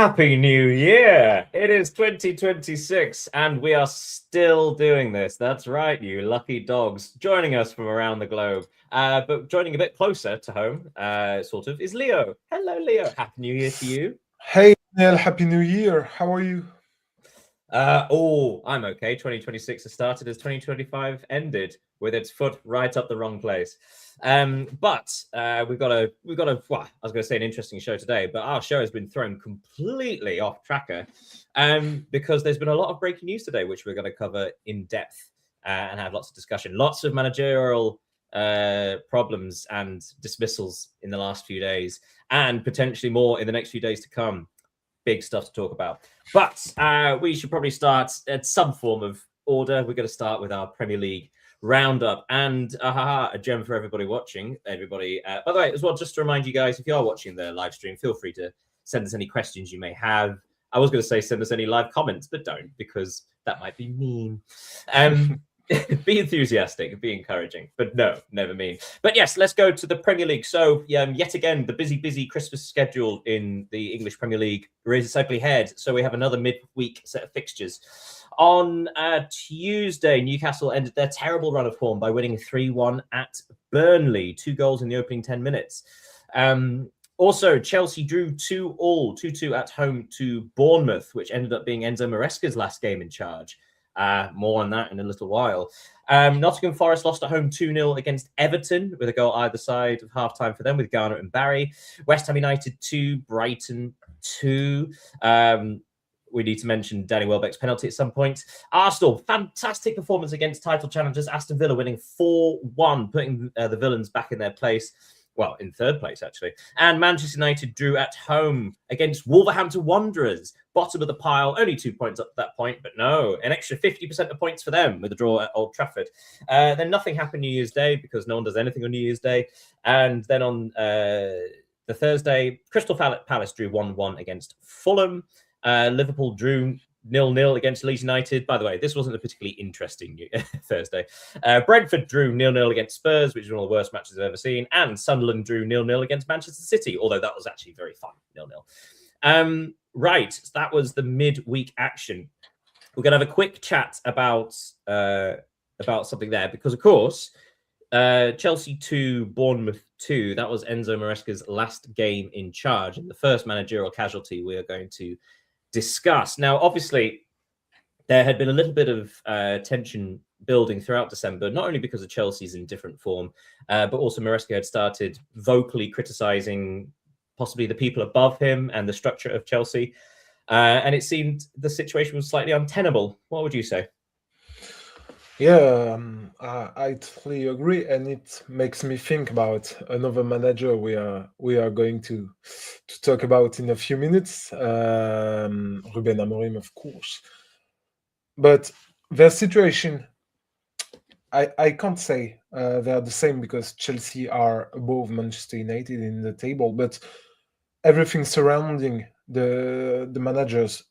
Happy New Year! It is 2026 and we are still doing this. That's right, you lucky dogs. Joining us from around the globe, but joining a bit closer to home, sort of, is Leo. Hello, Leo. Happy New Year to you. Hey, Neil, Happy New Year. How are you? I'm okay. 2026 has started as 2025 ended, with its foot right up the wrong place. But we've got a well, I was going to say an interesting show today, but our show has been thrown completely off tracker because there's been a lot of breaking news today, which we're going to cover in depth and have lots of discussion, lots of managerial problems and dismissals in the last few days, and potentially more in the next few days to come. Big stuff to talk about. But we should probably start at some form of order. We're going to start with our Premier League roundup and a gem for everybody watching. Everybody, by the way, as well, just to remind you guys, if you are watching the live stream, feel free to send us any questions you may have. I was going to say send us any live comments, but don't, because that might be mean. Be enthusiastic, be encouraging, but no, never mean. But yes, let's go to the Premier League. So yet again, the busy Christmas schedule in the English Premier League raises its ugly head. So we have another midweek set of fixtures. On Tuesday, Newcastle ended their terrible run of form by winning 3-1 at Burnley, 2 goals in the opening 10 minutes. Also, Chelsea drew 2-2 at home to Bournemouth, which ended up being Enzo Maresca's last game in charge. More on that in a little while. Nottingham Forest lost at home 2-0 against Everton, with a goal either side of half-time for them, with Garner and Barry. West Ham United 2, Brighton 2. We need to mention Danny Welbeck's penalty at some point. Arsenal, fantastic performance against title challengers Aston Villa, winning 4-1, putting the Villains back in their place. Well, in third place, actually. And Manchester United drew at home against Wolverhampton Wanderers, bottom of the pile, only 2 points up to that point, but no, an extra 50% of points for them with a draw at Old Trafford. Then nothing happened New Year's Day because no one does anything on New Year's Day. And then on the Thursday, Crystal Palace drew 1-1 against Fulham. Liverpool drew 0-0 against Leeds United. By the way, this wasn't a particularly interesting Thursday. Brentford drew 0-0 against Spurs, which is one of the worst matches I've ever seen. And Sunderland drew 0-0 against Manchester City, although that was actually very fun, 0-0. Right, that was the midweek action. We're going to have a quick chat about something there, because, of course, Chelsea 2, Bournemouth 2, that was Enzo Maresca's last game in charge, and the first managerial casualty we are going to discuss. Now, obviously, there had been a little bit of tension building throughout December, not only because of Chelsea's in different form, but also Maresca had started vocally criticising possibly the people above him and the structure of Chelsea. And it seemed the situation was slightly untenable. What would you say? Yeah, I totally agree, and it makes me think about another manager we are going to talk about in a few minutes, Ruben Amorim, of course. But their situation, I can't say they are the same, because Chelsea are above Manchester United in the table, but everything surrounding the managers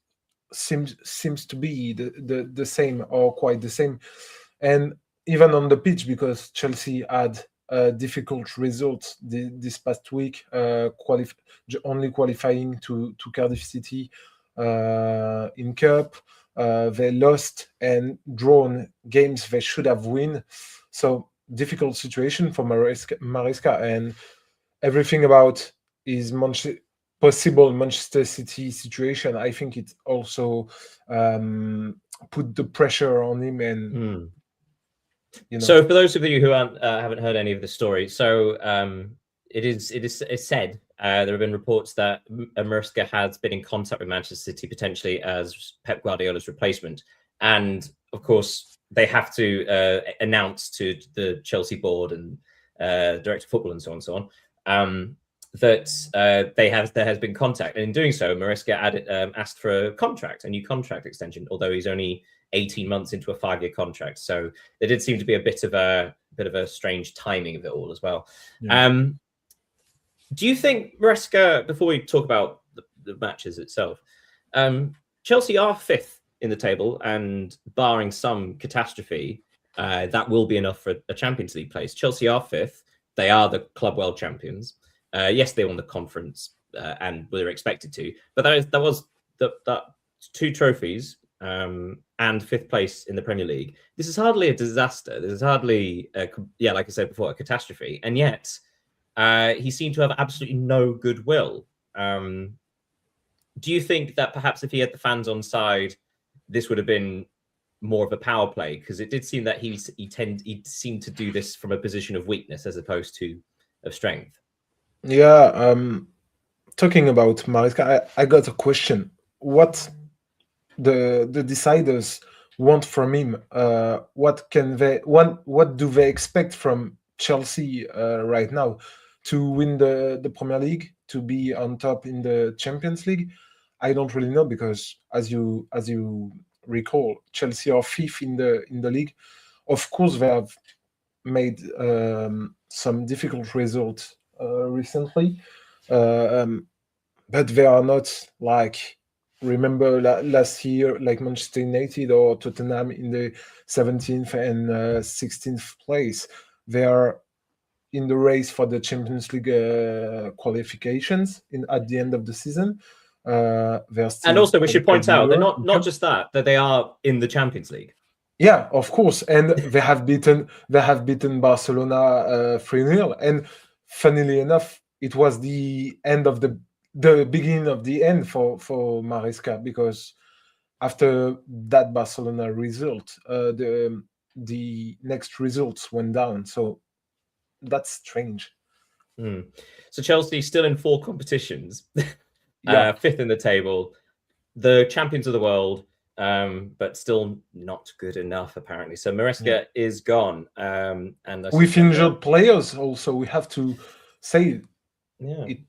seems to be the same, or quite the same. And even on the pitch, because Chelsea had difficult results this past week, only qualifying to Cardiff City in Cup. They lost and drawn games they should have won. So difficult situation for Maresca, and everything about his possible Manchester City situation, I think it also put the pressure on him. And So for those of you who haven't heard any of the story, so it's said there have been reports that Maresca has been in contact with Manchester City potentially as Pep Guardiola's replacement, and of course they have to announce to the Chelsea board and director of football and so on that there has been contact, and in doing so, Maresca asked for a new contract extension, although he's only 18 months into a 5-year contract. So there did seem to be a bit of a strange timing of it all as well. Yeah. Do you think Maresca, before we talk about the matches itself, Chelsea are 5th in the table, and barring some catastrophe, that will be enough for a Champions League place. Chelsea are 5th. They are the Club World Champions. Yes, they won the conference and were expected to. But that was that 2 trophies and 5th place in the Premier League. This is hardly a disaster. This is hardly, like I said before, a catastrophe. And yet, he seemed to have absolutely no goodwill. Do you think that perhaps if he had the fans on side, this would have been more of a power play? Because it did seem that he seemed to do this from a position of weakness as opposed to of strength. Yeah, talking about Maresca, I got a question. What the deciders want from him? What do they expect from Chelsea right now? To win the Premier League, to be on top in the Champions League? I don't really know, because as you recall, Chelsea are 5th in the league. Of course, they have made some difficult results recently, but they are not like, remember last year, like Manchester United or Tottenham in the 17th and 16th place. They are in the race for the Champions League qualifications at the end of the season. They're still, and also we should point out they're not just that they are in the Champions League. Yeah, of course, and they have beaten Barcelona 3-0. And funnily enough, it was the end of the beginning of the end for Maresca, because after that Barcelona result, the next results went down. So that's strange. So Chelsea still in 4 competitions, 5th in the table, the champions of the world, but still not good enough apparently. So Maresca is gone, and with injured players also, we have to say. And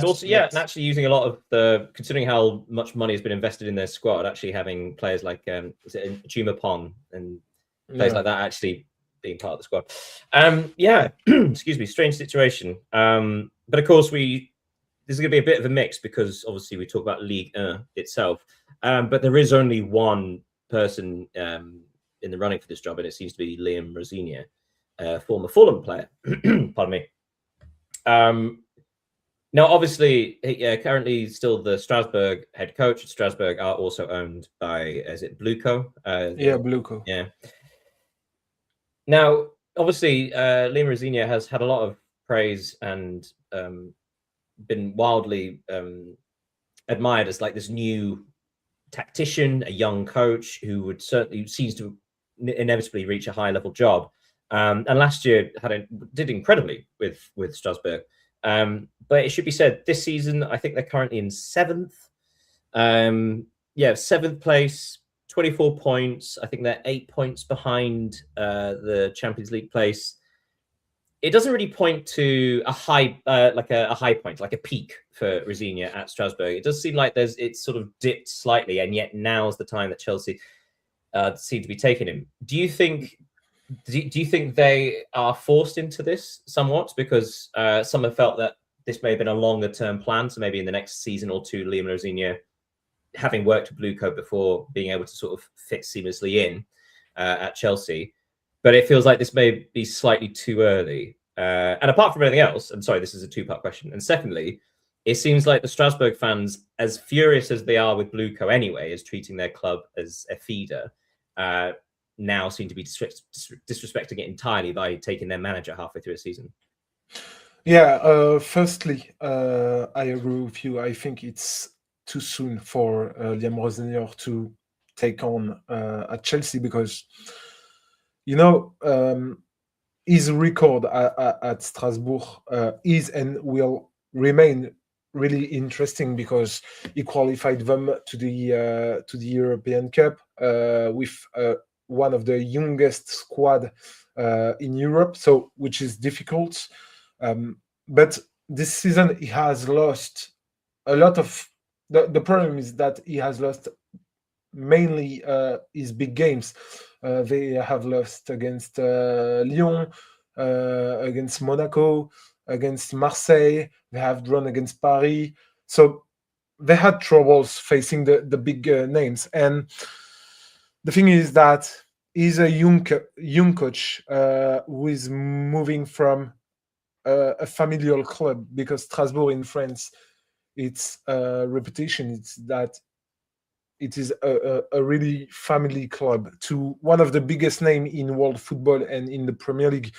also, and actually using a lot of considering how much money has been invested in their squad, actually having players like Chumapon and players like that actually being part of the squad. Excuse me, strange situation. But of course, this is going to be a bit of a mix, because obviously we talk about Ligue 1 itself, but there is only one person in the running for this job, and it seems to be Liam Rosigne, former Fulham player. Pardon me. Now, obviously, currently still the Strasbourg head coach. Strasbourg are also owned by, is it Bluco? Bluco. Yeah. Now, obviously, Liam Rosigne has had a lot of praise and been wildly admired as like this new tactician, a young coach who would certainly seems to inevitably reach a high-level job. And last year did incredibly with Strasbourg. But it should be said, this season, I think they're currently in 7th. 7th place, 24 points. I think they're 8 points behind the Champions League place. It doesn't really point to a high, like a high point, like a peak for Rosigne at Strasbourg. It does seem like it's sort of dipped slightly, and yet now's the time that Chelsea seem to be taking him. Do you think they are forced into this somewhat? Because some have felt that this may have been a longer-term plan, so maybe in the next season or 2, Liam Rosigne, having worked with Bluco before, being able to sort of fit seamlessly in at Chelsea. But it feels like this may be slightly too early. And apart from anything else, I'm sorry, this is a 2-part question. And secondly, it seems like the Strasbourg fans, as furious as they are with Bluco anyway, as treating their club as a feeder, now seem to be disrespecting it entirely by taking their manager halfway through a season. Yeah, firstly, I agree with you. I think it's too soon for Liam Rosigne to take on at Chelsea, because his record at Strasbourg is and will remain really interesting, because he qualified them to the European Cup with one of the youngest squad in Europe, so which is difficult. But this season he has lost a lot of. The problem is that he has lost mainly his big games. They have lost against Lyon, against Monaco, against Marseille. They have drawn against Paris. So they had troubles facing the big names. And the thing is that he's a young coach who is moving from a familial club, because Strasbourg in France its reputation. It's that it is a really family club to one of the biggest name in world football and in the Premier League.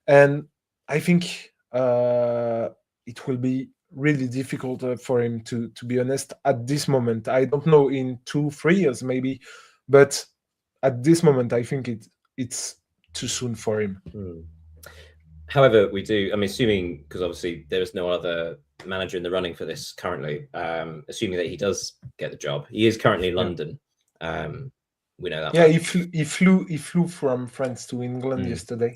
And I think it will be really difficult for him, to be honest, at this moment. I don't know in 2-3 years maybe, but at this moment I think it's too soon for him. However, we do, I'm assuming, because obviously there is no other manager in the running for this currently, assuming that he does get the job. He is currently in London. We know that. Yeah, he flew from France to England yesterday.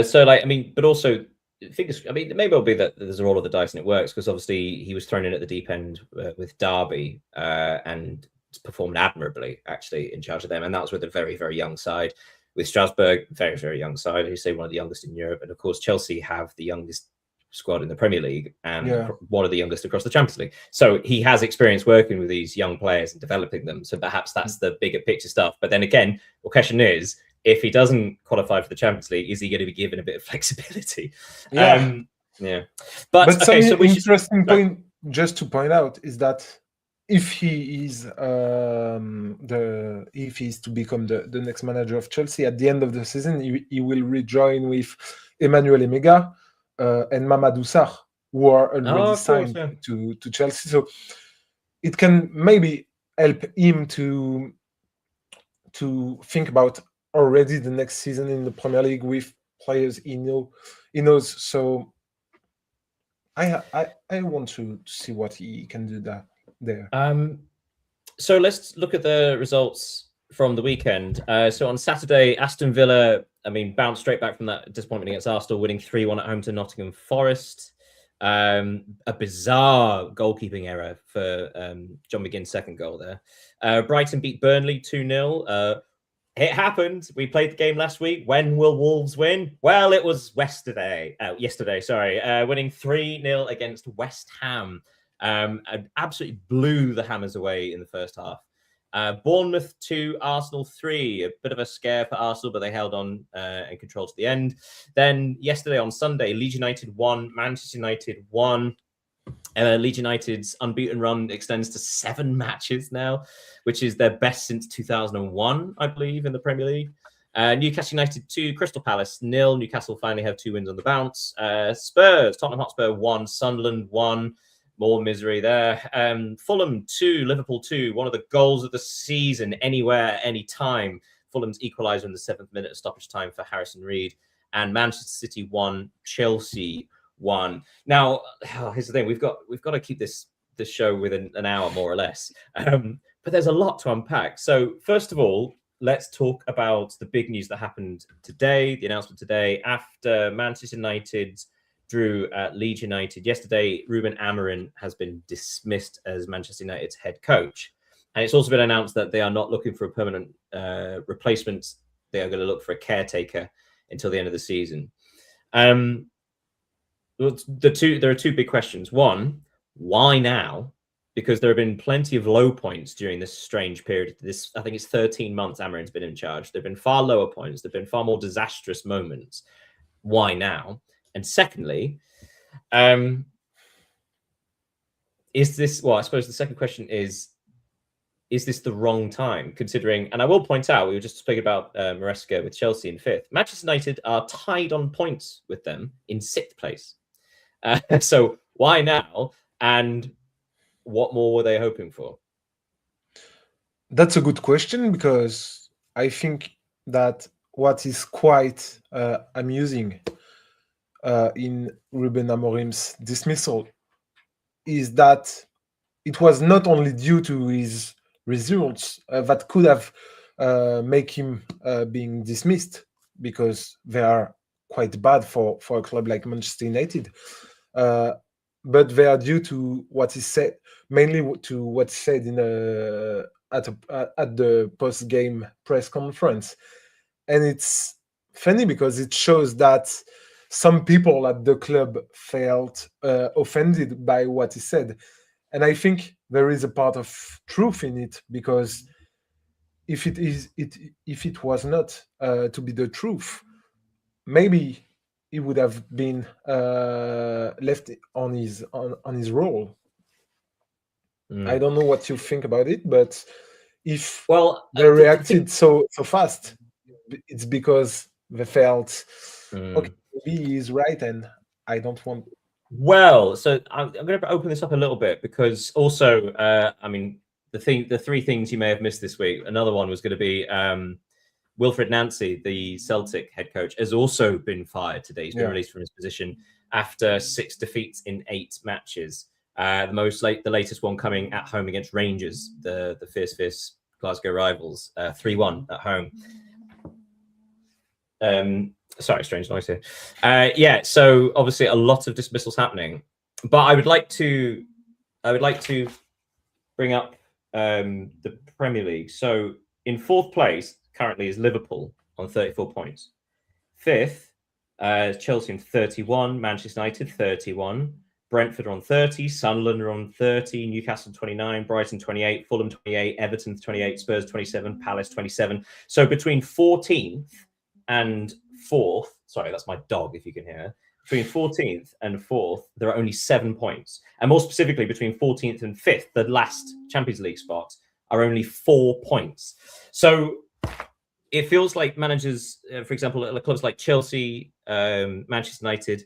So, like, I mean, but also, I mean, it may well be that there's a roll of the dice and it works, because obviously he was thrown in at the deep end with Derby and performed admirably, actually, in charge of them. And that was with a very, very young side. With Strasbourg, very, very young side, who say one of the youngest in Europe. And of course, Chelsea have the youngest squad in the Premier League and one of the youngest across the Champions League. So he has experience working with these young players and developing them. So perhaps that's the bigger picture stuff. But then again, the question is, if he doesn't qualify for the Champions League, is he going to be given a bit of flexibility? Yeah. But okay, so interesting point just to point out is that if he is if he's to become the next manager of Chelsea at the end of the season, he will rejoin with Emmanuel Emega and Mamadou Sarr, who are already signed to Chelsea. So it can maybe help him to think about already the next season in the Premier League with players he knows. So I want to see what he can do there. So let's look at the results from the weekend. So on Saturday, Aston Villa, I mean, bounced straight back from that disappointment against Arsenal, winning 3-1 at home to Nottingham Forest. A bizarre goalkeeping error for John McGinn's second goal there. Brighton beat Burnley 2-0. It happened. We played the game last week. When will Wolves win? Well, it was yesterday, winning 3-0 against West Ham. And absolutely blew the Hammers away in the first half. Bournemouth 2, Arsenal 3. A bit of a scare for Arsenal, but they held on and controlled to the end. Then yesterday on Sunday, Leeds United 1, Manchester United 1. Leeds United's unbeaten run extends to 7 matches now, which is their best since 2001, I believe, in the Premier League. Newcastle United 2, Crystal Palace 0. Newcastle finally have 2 wins on the bounce. Spurs, Tottenham Hotspur 1, Sunderland 1. More misery there. Fulham 2, Liverpool 2. One of the goals of the season, anywhere, anytime. Fulham's equaliser in the 7th minute of stoppage time for Harrison Reed. And Manchester City 1, Chelsea 1. Now, here's the thing: we've got to keep this show within an hour, more or less. But there's a lot to unpack. So first of all, let's talk about the big news that happened today. The announcement today after Manchester United drew at Leeds United yesterday. Ruben Amorim has been dismissed as Manchester United's head coach. And it's also been announced that they are not looking for a permanent replacement. They are going to look for a caretaker until the end of the season. There are 2 big questions. One, why now? Because there have been plenty of low points during this strange period. I think it's 13 months Amorim's been in charge. There have been far lower points. There have been far more disastrous moments. Why now? And secondly, is this, well, I suppose the second question is this the wrong time, considering, and I will point out, we were just speaking about Maresca with Chelsea in 5th. Manchester United are tied on points with them in 6th place. So why now? And what more were they hoping for? That's a good question, because I think that what is quite amusing in Ruben Amorim's dismissal is that it was not only due to his results that could have make him being dismissed, because they are quite bad for a club like Manchester United, but they are due to what is said, mainly to what's said in at the post-game press conference. And it's funny because it shows that some people at the club felt offended by what he said. And I think there is a part of truth in it, because if it was not to be the truth, maybe he would have been left on his role. I don't know what you think about it, but if Well, they reacted so fast, it's because they felt, okay, maybe he's right, and I don't want. Well, so I'm going to open this up a little bit because also, I mean, the three things you may have missed this week. Another one was going to be Wilfred Nancy, the Celtic head coach, has also been fired today. He's been released from his position after 6 defeats in 8 matches. The latest one coming at home against Rangers, the fierce Glasgow rivals, 3-1 at home. Sorry, strange noise here. Yeah, so obviously a lot of dismissals happening, but I would like to bring up the Premier League. So in 4th place currently is Liverpool on 34 points. 5th, Chelsea on 31, Manchester United 31, Brentford on 30, Sunderland are on 30, Newcastle 29, Brighton 28, Fulham 28, Everton 28, Spurs 27, Palace 27. So between 14th and 4th, sorry, that's my dog if you can hear. Between 14th and 4th, there are only 7 points. And more specifically, between 14th and 5th, the last Champions League spot, are only 4 points. So it feels like managers, for example, at clubs like Chelsea, Manchester United,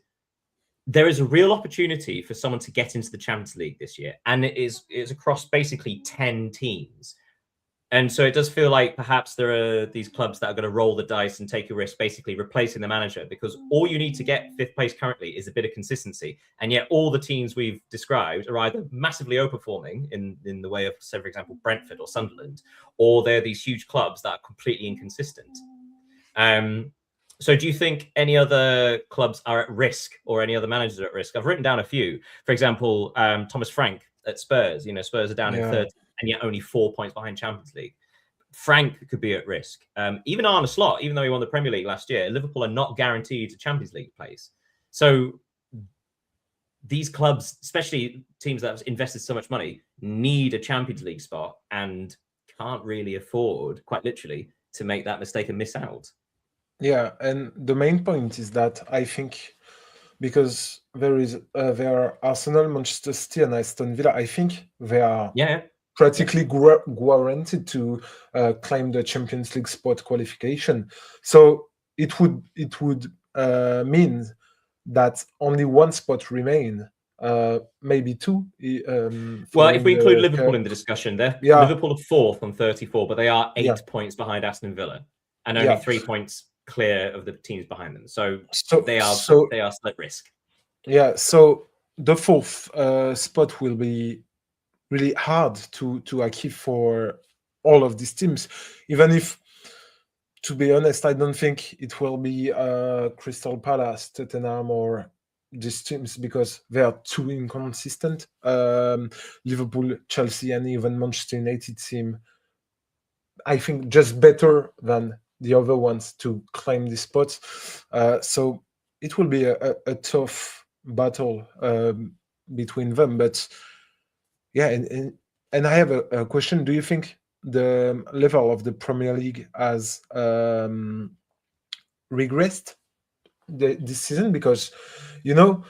there is a real opportunity for someone to get into the Champions League this year. And it's across basically 10 teams. And so it does feel like perhaps there are these clubs that are going to roll the dice and take a risk, basically replacing the manager, because all you need to get 5th place currently is a bit of consistency. And yet all the teams we've described are either massively overperforming in the way of, say, for example, Brentford or Sunderland, or they're these huge clubs that are completely inconsistent. So do you think any other clubs are at risk or any other managers are at risk? I've written down a few. For example, Thomas Frank at Spurs. Spurs are down in 30th. And yet only 4 points behind Champions League. Frank could be at risk. Even Arne Slot, even though he won the Premier League last year, Liverpool are not guaranteed a Champions League place. So these clubs, especially teams that have invested so much money, need a Champions League spot and can't really afford, quite literally, to make that mistake and miss out. Yeah, and the main point is that I think because there are Arsenal, Manchester City, and Aston Villa, I think they are practically guaranteed to claim the Champions League spot qualification. So it would mean that only 1 spot remain, maybe 2. Well, if we include Liverpool in the discussion, Liverpool are 4th on 34, but they are 8 points behind Aston Villa, and only 3 points clear of the teams behind them. So they are split risk. Yeah. So the 4th spot will be really hard to achieve for all of these teams, even if, to be honest, I don't think it will be Crystal Palace, Tottenham, or these teams, because they are too inconsistent. Liverpool, Chelsea, and even Manchester United seem, I think, just better than the other ones to claim this spot. So it will be a tough battle between them. But yeah, and I have a question. Do you think the level of the Premier League has regressed this season? Because, I'm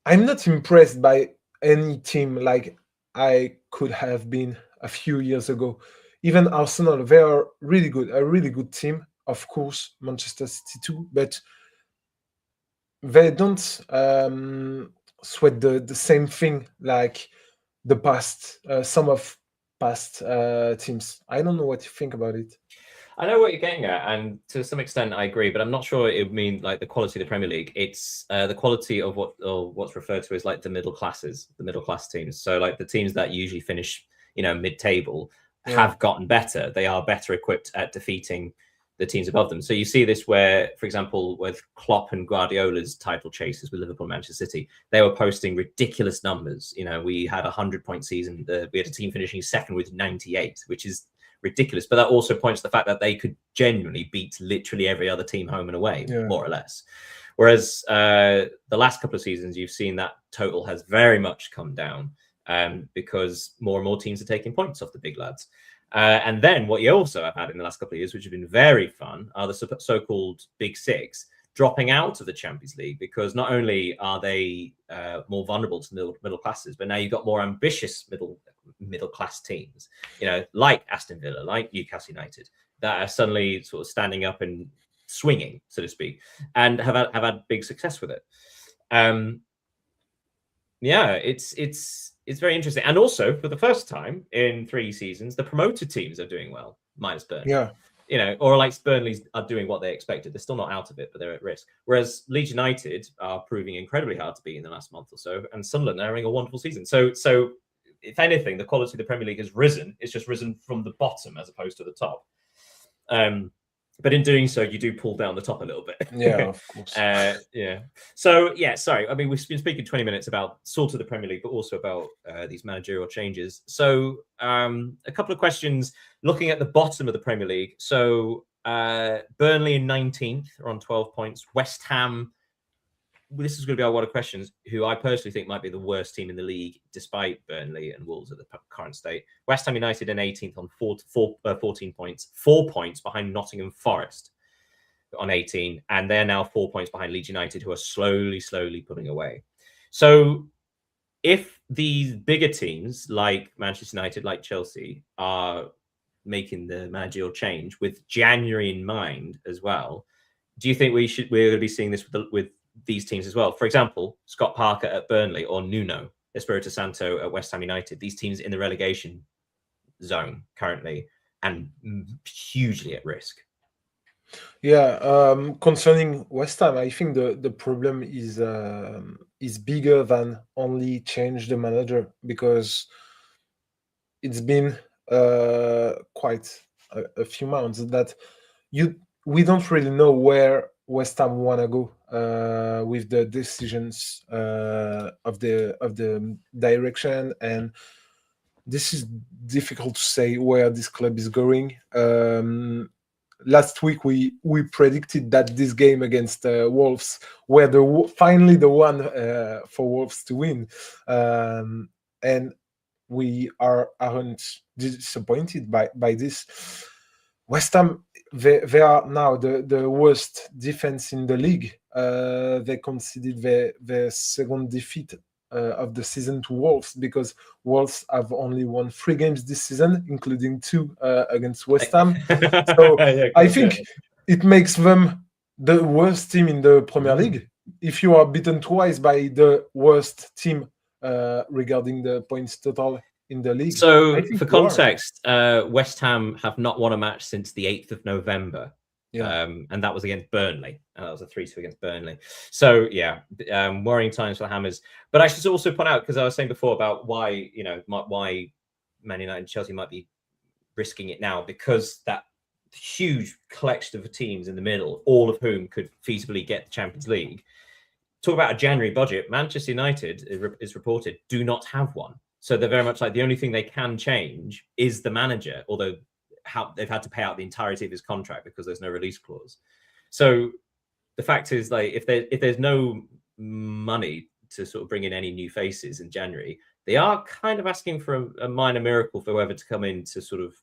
not impressed by any team like I could have been a few years ago. Even Arsenal, they are really good, a really good team. Of course, Manchester City too, but they don't sweat the same thing like the past, some of past teams. I don't know what you think about it. I know what you're getting at, and to some extent I agree, but I'm not sure it would mean like the quality of the Premier League. It's the quality of what's referred to as like the middle class teams. So like the teams that usually finish, mid-table have gotten better. They are better equipped at defeating the teams above them. So you see this where, for example, with Klopp and Guardiola's title chases with Liverpool and Manchester City, they were posting ridiculous numbers. We had a 100-point season. We had a team finishing 2nd with 98, which is ridiculous. But that also points to the fact that they could genuinely beat literally every other team home and away, more or less. Whereas the last couple of seasons, you've seen that total has very much come down because more and more teams are taking points off the big lads. And then what you also have had in the last couple of years, which have been very fun, are the so-called Big Six. dropping out of the Champions League, because not only are they more vulnerable to middle classes, but now you've got more ambitious middle class teams, like Aston Villa, like Newcastle United, that are suddenly sort of standing up and swinging, so to speak, and have had big success with it. It's very interesting. And also, for the first time in 3 seasons, the promoted teams are doing well, minus Burnley. Yeah. Or like Burnley are doing what they expected. They're still not out of it, but they're at risk. Whereas Leeds United are proving incredibly hard to beat in the last month or so, and Sunderland are having a wonderful season. So if anything, the quality of the Premier League has risen. It's just risen from the bottom as opposed to the top. But in doing so, you do pull down the top a little bit. Yeah, of course. Sorry. I mean, we've been speaking 20 minutes about sort of the Premier League, but also about these managerial changes. So a couple of questions looking at the bottom of the Premier League. So Burnley in 19th are on 12 points. West Ham, this is going to be our one of questions, who I personally think might be the worst team in the league, despite Burnley and Wolves at the current state. West Ham United in 18th on 14 points, 4 points behind Nottingham Forest on 18, and they're now 4 points behind Leeds United, who are slowly pulling away. So if these bigger teams like Manchester United, like Chelsea, are making the managerial change with January in mind as well, do you think we're going to be seeing this with these teams as well? For example, Scott Parker at Burnley, or Nuno Espirito Santo at West Ham United, these teams in the relegation zone currently and hugely at risk. Yeah, concerning West Ham, I think the problem is bigger than only change the manager, because it's been quite a few months that we don't really know where West Ham want to go with the decisions of the direction, and this is difficult to say where this club is going. Last week we predicted that this game against Wolves were finally the one for Wolves to win, and we aren't disappointed by this. West Ham, they are now the worst defense in the league. They conceded their second defeat of the season to Wolves, because Wolves have only won 3 games this season, including 2 against West Ham. So I think it makes them the worst team in the Premier League. If you are beaten twice by the worst team regarding the points total in the league. So for context, West Ham have not won a match since the 8th of November. Yeah. And that was against Burnley. That was a 3-2 against Burnley. So worrying times for the Hammers. But I should also point out, because I was saying before about why Man United and Chelsea might be risking it now, because that huge collection of teams in the middle, all of whom could feasibly get the Champions League. Talk about a January budget. Manchester United is reported do not have one. So they're very much like the only thing they can change is the manager, although they've had to pay out the entirety of his contract because there's no release clause. So the fact is, like, if there's no money to sort of bring in any new faces in January, they are kind of asking for a minor miracle for whoever to come in to sort of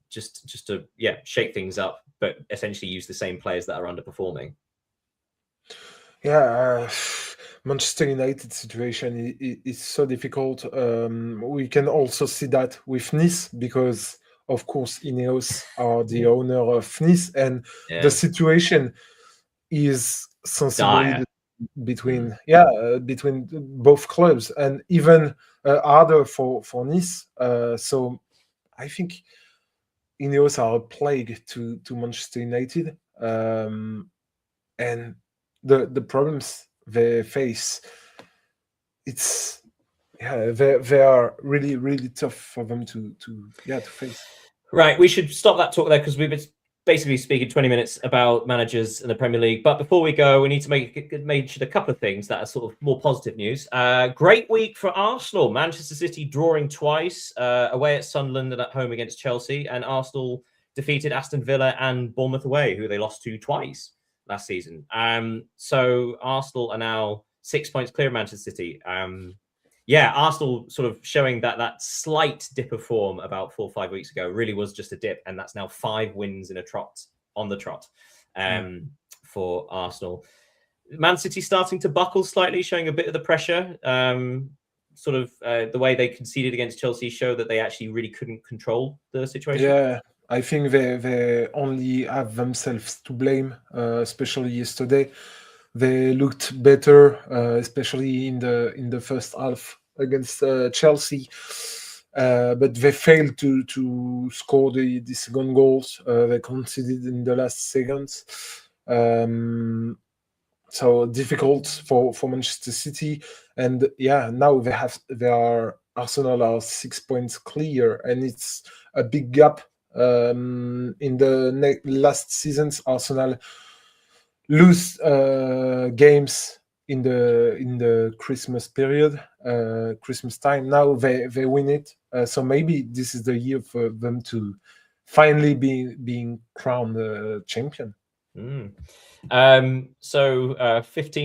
just to shake things up, but essentially use the same players that are underperforming. Yeah, Manchester United situation is so difficult. We can also see that with Nice, because of course Ineos are the owner of Nice, and the situation is sensibly between both clubs, and even harder for Nice. So I think Ineos are a plague to Manchester United, and the problems they face, they are really tough for them to face. Right, we should stop that talk there, because we've been basically speaking 20 minutes about managers in the Premier League. But before we go, we need to mention a couple of things that are sort of more positive news. Great week for Arsenal. Manchester City drawing twice, away at Sunderland and at home against Chelsea. And Arsenal defeated Aston Villa and Bournemouth away, who they lost to twice last season. So Arsenal are now 6 points clear of Manchester City. Arsenal sort of showing that slight dip of form about 4 or 5 weeks ago really was just a dip, and that's now 5 wins in a trot on the trot. for Arsenal. Man City starting to buckle slightly, showing a bit of the pressure. The way they conceded against Chelsea showed that they actually really couldn't control the situation. Yeah, I think they only have themselves to blame, especially yesterday. They looked better, especially in the first half against Chelsea, but they failed to score the second goals. They conceded in the last seconds. So difficult for Manchester City, and now Arsenal are 6 points clear, and it's a big gap. In the last seasons, Arsenal lose games in the Christmas period, Christmas time. Now they win it, so maybe this is the year for them to finally being crowned champion. 15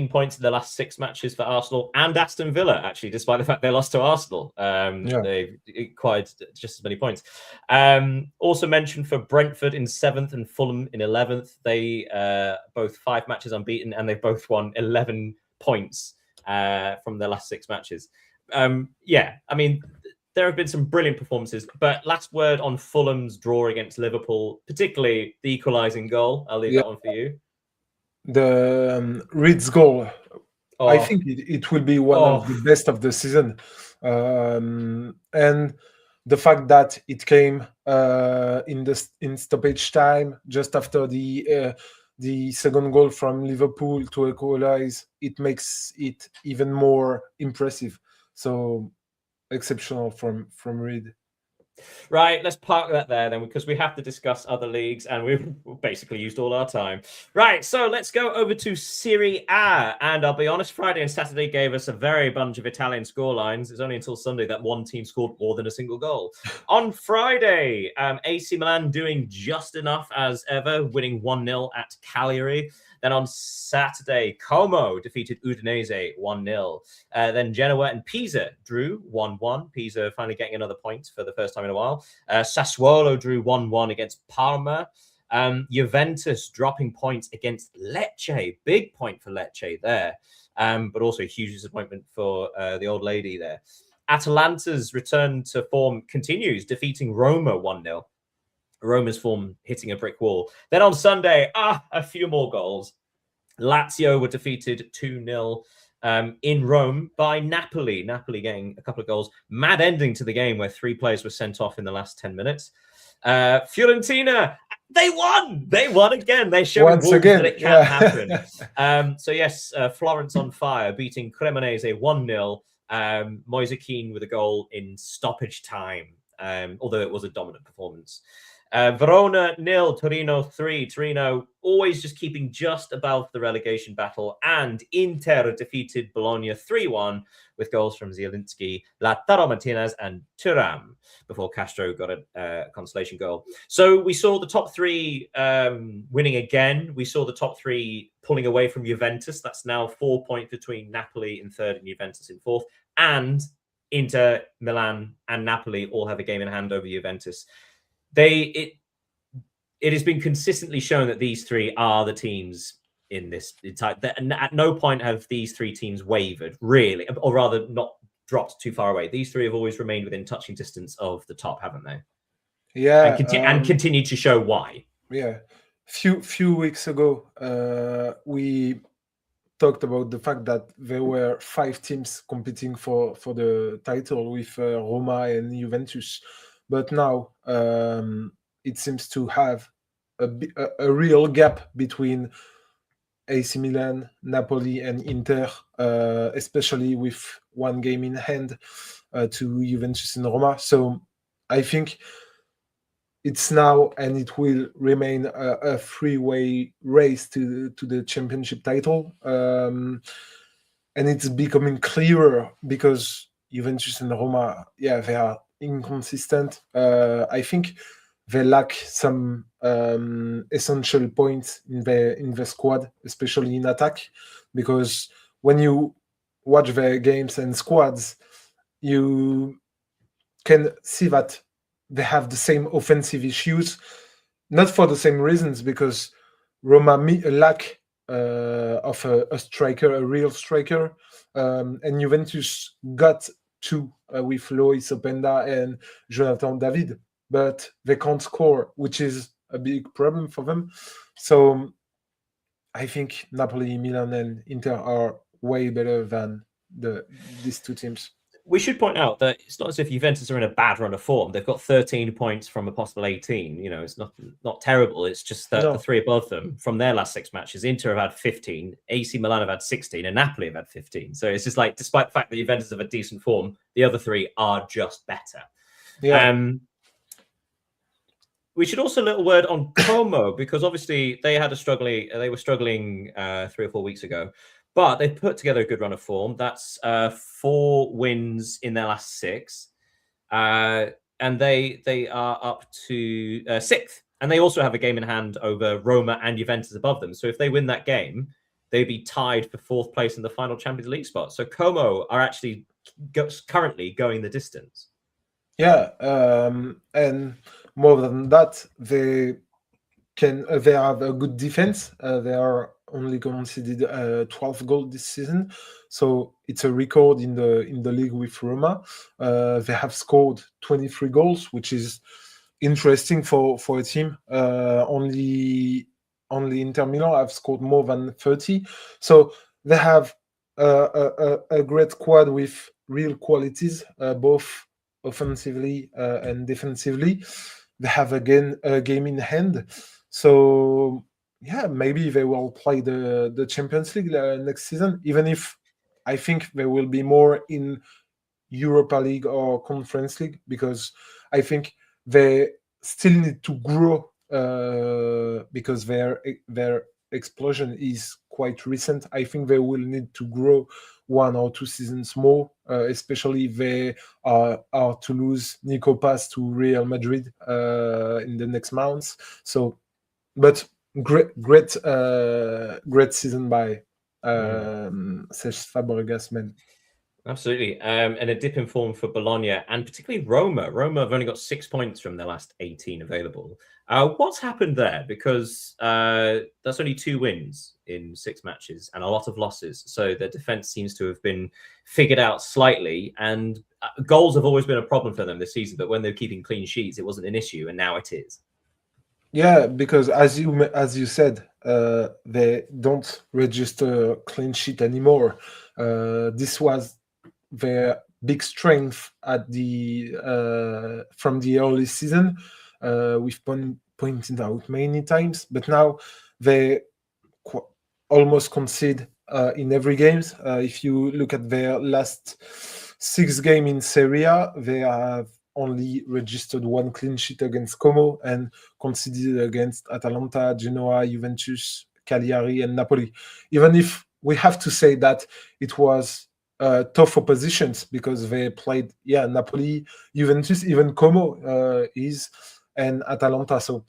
points in the last 6 matches for Arsenal and Aston Villa, actually, despite the fact they lost to Arsenal. They acquired just as many points. Also mentioned for Brentford in 7th and Fulham in 11th. They both 5 matches unbeaten, and they've both won 11 points from their last 6 matches. There have been some brilliant performances, but last word on Fulham's draw against Liverpool, particularly the equalising goal. I'll leave that one for you. The Reed's goal, I think it will be one of the best of the season. And the fact that it came in stoppage time, just after the second goal from Liverpool to equalize, it makes it even more impressive. So exceptional from Reed. Right, let's park that there then, because we have to discuss other leagues, and we've basically used all our time. Right, so let's go over to Serie A. And I'll be honest, Friday and Saturday gave us a very bunch of Italian scorelines. It's only until Sunday that one team scored more than a single goal. On Friday, AC Milan doing just enough as ever, winning 1-0 at Cagliari. Then on Saturday, Como defeated Udinese 1-0. Then Genoa and Pisa drew 1-1. Pisa finally getting another point for the first time in a while. Sassuolo drew 1-1 against Parma. Juventus dropping points against Lecce. Big point for Lecce there. But also a huge disappointment for the old lady there. Atalanta's return to form continues, defeating Roma 1-0. Roma's form hitting a brick wall. Then on Sunday, a few more goals. Lazio were defeated 2-0 in Rome by Napoli. Napoli getting a couple of goals. Mad ending to the game where 3 players were sent off in the last 10 minutes. Fiorentina, they won! They won again. They showed that it can happen. Florence on fire, beating Cremonese 1-0. Moise Kean with a goal in stoppage time, although it was a dominant performance. Verona 0, Torino 3. Torino always just keeping just above the relegation battle. And Inter defeated Bologna 3-1 with goals from Zielinski, Lautaro Martinez and Thuram before Castro got a consolation goal. So we saw the top 3 winning again. We saw the top 3 pulling away from Juventus. That's now 4 points between Napoli in 3rd and Juventus in 4th. And Inter, Milan and Napoli all have a game in hand over Juventus. It has been consistently shown that these 3 are the teams in this type. At no point have these 3 teams wavered, really, or rather not dropped too far away. These 3 have always remained within touching distance of the top, haven't they? Yeah, and continue to show why. Yeah, few weeks ago, we talked about the fact that there were 5 teams competing for the title with Roma and Juventus. But now it seems to have a real gap between AC Milan, Napoli, and Inter, especially with 1 game in hand to Juventus and Roma. So I think it's now, and it will remain, a 3-way race to the championship title. And it's becoming clearer because Juventus and Roma, they are inconsistent. I think they lack some essential points in the squad, especially in attack, because when you watch their games and squads, you can see that they have the same offensive issues, not for the same reasons, because Roma lack of a striker, a real striker, and Juventus got two with Lois Openda and Jonathan David, but they can't score, which is a big problem for them. So I think Napoli, Milan, and Inter are way better than these two teams. We should point out that it's not as if Juventus are in a bad run of form. They've got 13 points from a possible 18. You know, it's not terrible. It's just that the three above them from their last 6 matches, Inter have had 15, AC Milan have had 16, and Napoli have had 15. So it's just like, despite the fact that Juventus have a decent form, the other three are just better. Yeah. We should also a little word on Como, because obviously they were struggling 3 or 4 weeks ago. But they've put together a good run of form. That's 4 wins in their last 6. And they are up to 6th. And they also have a game in hand over Roma and Juventus above them. So if they win that game, they'd be tied for 4th place in the final Champions League spot. So Como are actually currently going the distance. Yeah, and more than that, they have a good defense. They are only conceded 12 goals this season, so it's a record in the league with Roma. They have scored 23 goals, which is interesting for a team. Only Inter Milan have scored more than 30, so they have a great squad with real qualities, both offensively and defensively. They have again a game in hand, so yeah, maybe they will play the Champions League next season, even if I think they will be more in Europa League or Conference League, because I think they still need to grow because their explosion is quite recent. I think they will need to grow 1 or 2 seasons more, especially if they are to lose Nico Paz to Real Madrid in the next months. So, but great season by Cesc Fabregas, man. Absolutely. And a dip in form for Bologna and particularly Roma. Roma have only got 6 points from their last 18 available. What's happened there? Because that's only 2 wins in 6 matches and a lot of losses. So their defense seems to have been figured out slightly. And goals have always been a problem for them this season. But when they're keeping clean sheets, it wasn't an issue. And now it is. Yeah, because as you said, they don't register clean sheet anymore. This was their big strength at from the early season. We've pointed out many times, but now they almost concede in every game. If you look at their last 6 games in Serie A, they have only registered 1 clean sheet against Como and conceded against Atalanta, Genoa, Juventus, Cagliari, and Napoli. Even if we have to say that it was tough oppositions, because they played, Napoli, Juventus, even Como and Atalanta. So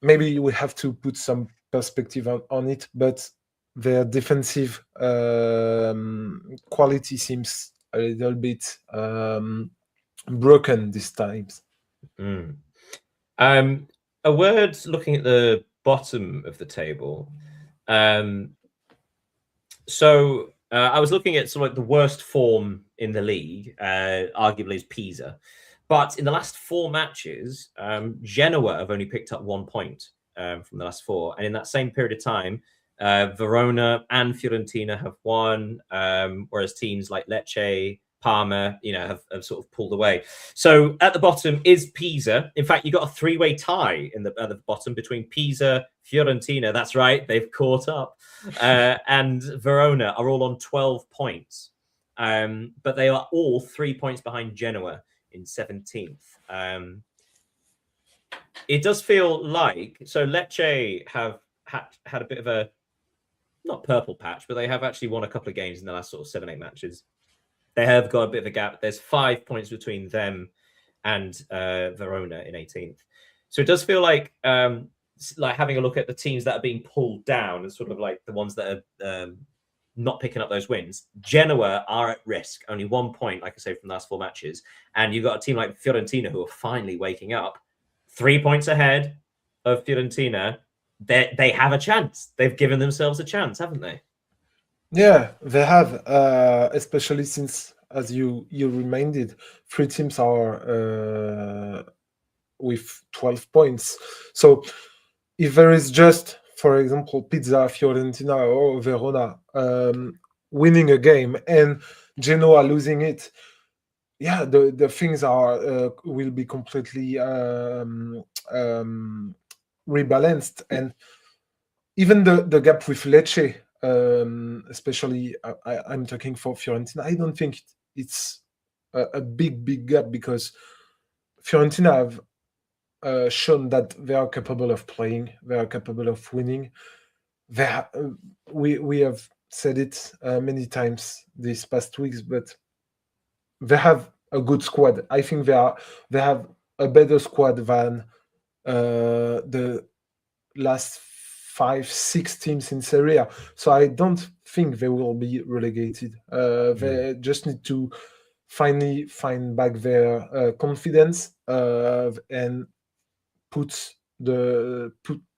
maybe we have to put some perspective on it, but their defensive quality seems a little bit broken these times. A word looking at the bottom of the table. So I was looking at sort of like the worst form in the league, arguably is Pisa. But in the last 4 matches, Genoa have only picked up 1 point from the last 4. And in that same period of time, Verona and Fiorentina have won, whereas teams like Lecce, Parma, have sort of pulled away. So at the bottom is Pisa. In fact, you got a 3-way tie at the bottom between Pisa, Fiorentina. That's right, they've caught up, and Verona are all on 12 points. But they are all 3 points behind Genoa in 17th. It does feel like Lecce have had a bit of a not purple patch, but they have actually won a couple of games in the last sort of 7-8 matches. They have got a bit of a gap. There's 5 points between them and Verona in 18th. So it does feel like having a look at the teams that are being pulled down and sort of like the ones that are not picking up those wins. Genoa are at risk, only 1 point, like I say, from the last 4 matches. And you've got a team like Fiorentina who are finally waking up, 3 points ahead of Fiorentina, they have a chance. They've given themselves a chance, haven't they? Yeah, they have, especially since, as you reminded, 3 teams are with 12 points. So if there is just, for example, Pizza, Fiorentina, or Verona winning a game and Genoa losing it, yeah, the things are will be completely rebalanced, and even the gap with Lecce, especially I'm talking for Fiorentina. I don't think it's a big gap, because Fiorentina have shown that they are capable of playing, they are capable of winning. We have said it many times these past weeks, but they have a good squad. I think they have a better squad than the last 5-6 teams in Serie A. So I don't think they will be relegated. They just need to finally find back their confidence and put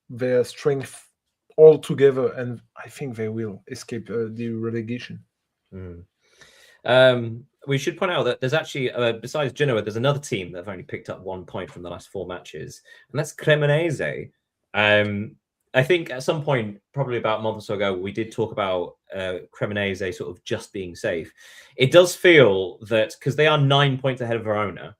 their strength all together, and I think they will escape the relegation. We should point out that there's actually, besides Genoa, there's another team that have only picked up 1 point from the last 4 matches, and that's Cremonese. I think at some point, probably about a month or so ago, we did talk about Cremonese sort of just being safe. It does feel that, because they are 9 points ahead of Verona,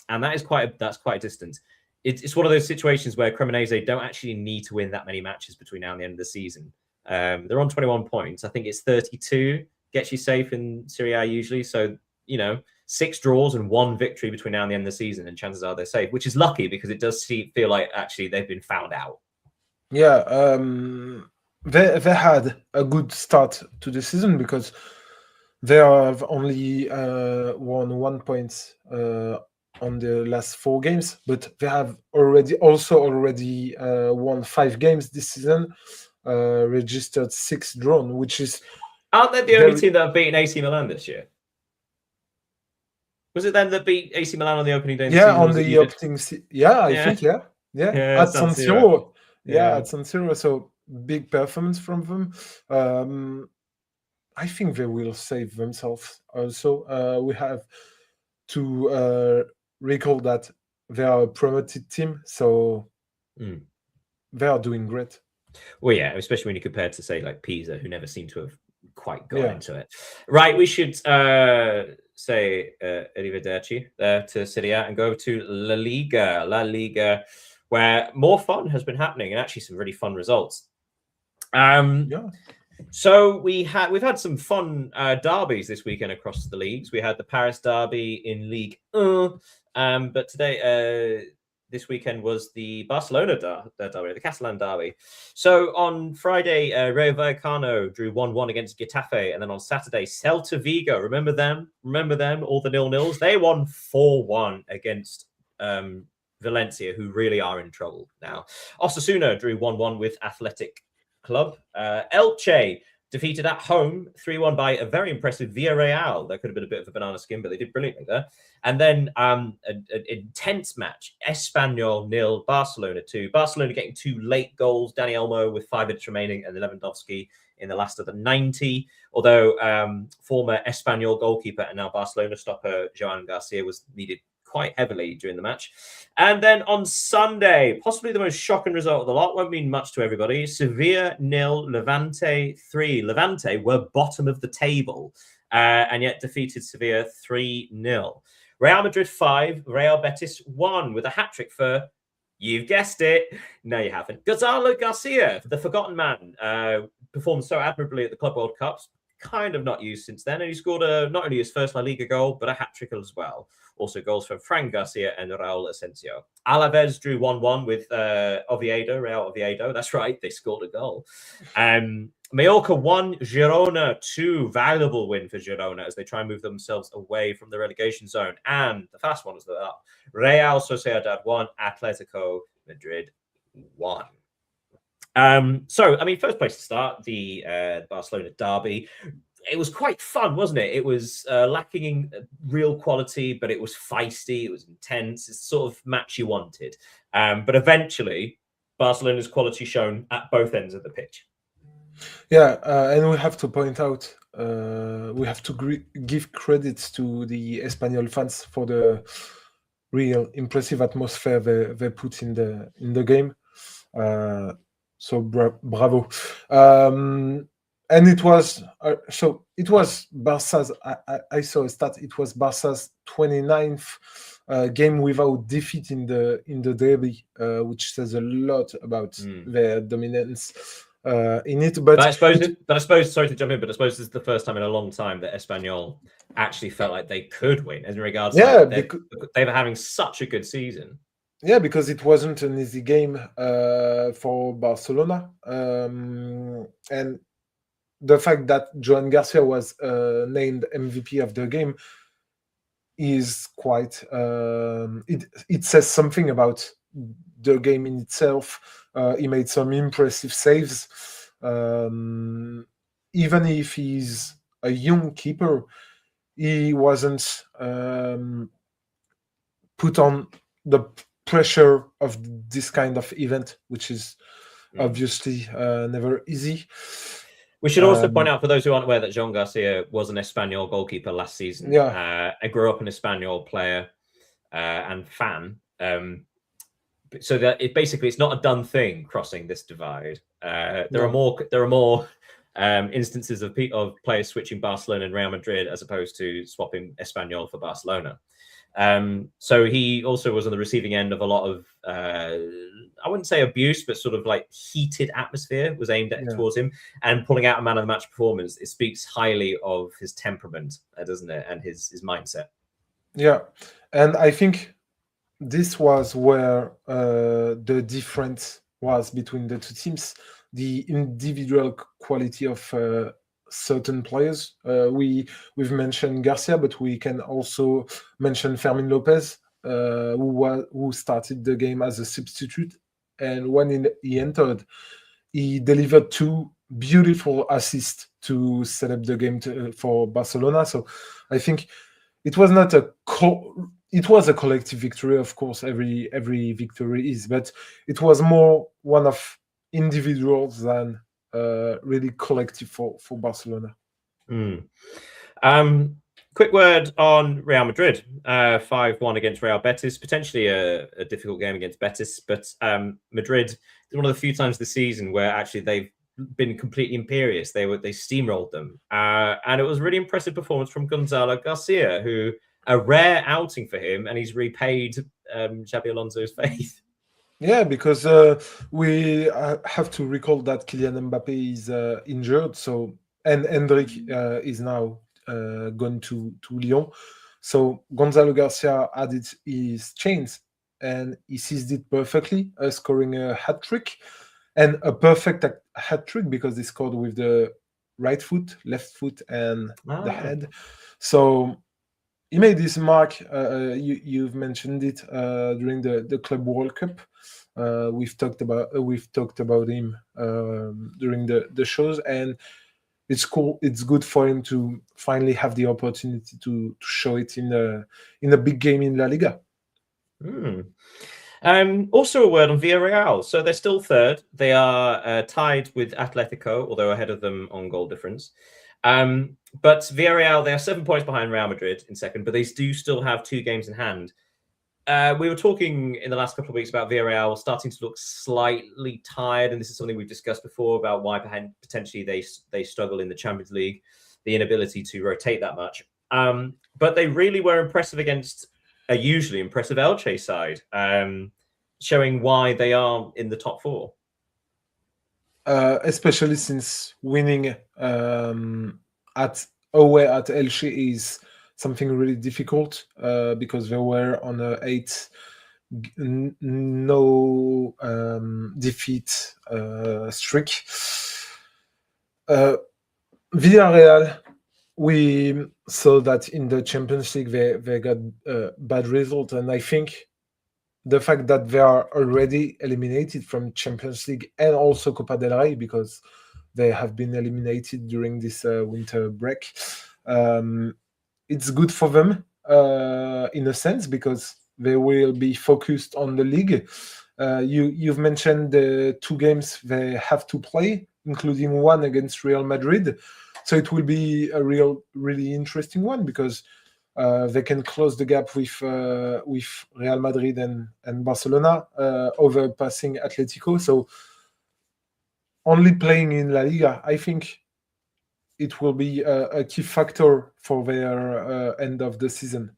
and that's quite a distance. It's one of those situations where Cremonese don't actually need to win that many matches between now and the end of the season. They're on 21 points. I think it's 32 gets you safe in Serie A usually. So, 6 draws and 1 victory between now and the end of the season, and chances are they're safe, which is lucky, because it does feel like actually they've been found out. Yeah, they had a good start to the season, because they have only won 1 point on the last 4 games, but they have already won 5 games this season, registered 6 drawn, which is... Aren't they the only team that have beaten AC Milan this year? Was it them that beat AC Milan on the opening day of the season? On the opening I think, at San Siro. At San Siro, so big performance from them. I think they will save themselves also. We have to recall that they are a promoted team, so they are doing great. Well, yeah, especially when you compare to, say, like Pisa, who never seem to have quite got into it. Right, we should say arrivederci there to Serie A and go over to La Liga, where more fun has been happening and actually some really fun results. So we've had some fun derbies this weekend across the leagues. We had the Paris derby in Ligue 1, but today, this weekend, was the Barcelona derby, the Catalan derby. So on Friday, Rayo Vallecano drew 1-1 against Getafe, and then on Saturday, Celta Vigo, remember them, all the 0-0s? They won 4-1 against Valencia, who really are in trouble now. Osasuna drew 1-1 with Athletic Club. Elche defeated at home 3-1 by a very impressive Villarreal. That could have been a bit of a banana skin, but they did brilliantly there. And then an intense match, Espanyol 0, Barcelona 2. Barcelona getting 2 late goals, Dani Olmo with 5 minutes remaining, and Lewandowski in the last of the 90. Although former Espanyol goalkeeper and now Barcelona stopper Joan Garcia was needed quite heavily during the match. And then on Sunday, possibly the most shocking result of the lot, won't mean much to everybody. Sevilla 0, Levante 3. Levante were bottom of the table and yet defeated Sevilla 3-0. Real Madrid 5, Real Betis 1 with a hat-trick for, you've guessed it, no you haven't, Gonzalo Garcia, the forgotten man, performed so admirably at the Club World Cups, kind of not used since then, and he scored not only his first La Liga goal, but a hat-trick as well. Also goals from Fran Garcia and Raul Asensio. Alaves drew 1-1 with Real Oviedo. That's right, they scored a goal. Mallorca 1, Girona 2. Valuable win for Girona as they try and move themselves away from the relegation zone. And the fast one was that Real Sociedad 1, Atletico Madrid 1. So, I mean, first place to start, the Barcelona derby. It was quite fun, wasn't it? It was lacking in real quality, but it was feisty. It was intense. It's the sort of match you wanted. But eventually, Barcelona's quality shown at both ends of the pitch. Yeah, and we have to point out, we have to give credits to the Espanyol fans for the real impressive atmosphere they put in the game. So bravo. And it was Barca's. I saw a stat. It was Barca's 29th game without defeat in the derby, which says a lot about their dominance in it. But I suppose, sorry to jump in, but I suppose this is the first time in a long time that Espanyol actually felt like they could win, in regards to they were having such a good season. Yeah, because it wasn't an easy game for Barcelona, and the fact that Joan Garcia was named MVP of the game is quite. It says something about the game in itself. He made some impressive saves. Even if he's a young keeper, he wasn't put on the pressure of this kind of event, which is obviously never easy. We should also point out, for those who aren't aware, that Joan Garcia was an Espanyol goalkeeper last season. Yeah. I grew up an Espanyol player and fan. So that it's not a done thing crossing this divide. There are more instances of players switching Barcelona and Real Madrid as opposed to swapping Espanyol for Barcelona. So he also was on the receiving end of a lot of, I wouldn't say abuse, but sort of like heated atmosphere was aimed towards him, and pulling out a man of the match performance. It speaks highly of his temperament, doesn't it? And his mindset. Yeah. And I think this was where the difference was between the two teams, the individual quality of certain players. We've mentioned Garcia, but we can also mention Fermin Lopez, who started the game as a substitute, and when he entered, he delivered 2 beautiful assists to set up the game for Barcelona. So I think it was not it was a collective victory, of course. Every victory is, but it was more one of individuals than really collective for Barcelona. Quick word on Real Madrid. 5-1 against Real Betis. Potentially a difficult game against Betis, but Madrid is one of the few times this season where actually they've been completely imperious. They steamrolled them, and it was a really impressive performance from Gonzalo Garcia, who a rare outing for him, and he's repaid Xabi Alonso's faith. Yeah, because we have to recall that Kylian Mbappe is injured, so and Endrick is now gone to Lyon. So Gonzalo Garcia added his chains, and he seized it perfectly, scoring a hat trick, and a perfect hat trick because he scored with the right foot, left foot, and the head. So he made this mark. You've mentioned it during the Club World Cup. We've talked about him during the shows, and it's cool. It's good for him to finally have the opportunity to show it in a big game in La Liga. Also a word on Villarreal. So they're still third. They are tied with Atletico, although ahead of them on goal difference. But Villarreal, they are 7 points behind Real Madrid in second, but they do still have 2 games in hand. We were talking in the last couple of weeks about Villarreal starting to look slightly tired, and this is something we've discussed before about why potentially they struggle in the Champions League, the inability to rotate that much. But they really were impressive against a usually impressive Elche side, showing why they are in the top 4. Especially since winning away at Elche is something really difficult because they were on a 8 no defeat streak. Villarreal, we saw that in the Champions League they got bad result, and I think the fact that they are already eliminated from Champions League and also Copa del Rey, because they have been eliminated during this winter break, it's good for them in a sense, because they will be focused on the league, You've mentioned the 2 games they have to play, including one against Real Madrid. So it will be a really interesting one because they can close the gap with Real Madrid and Barcelona, overpassing Atletico. So only playing in La Liga, I think it will be a key factor for their end of the season.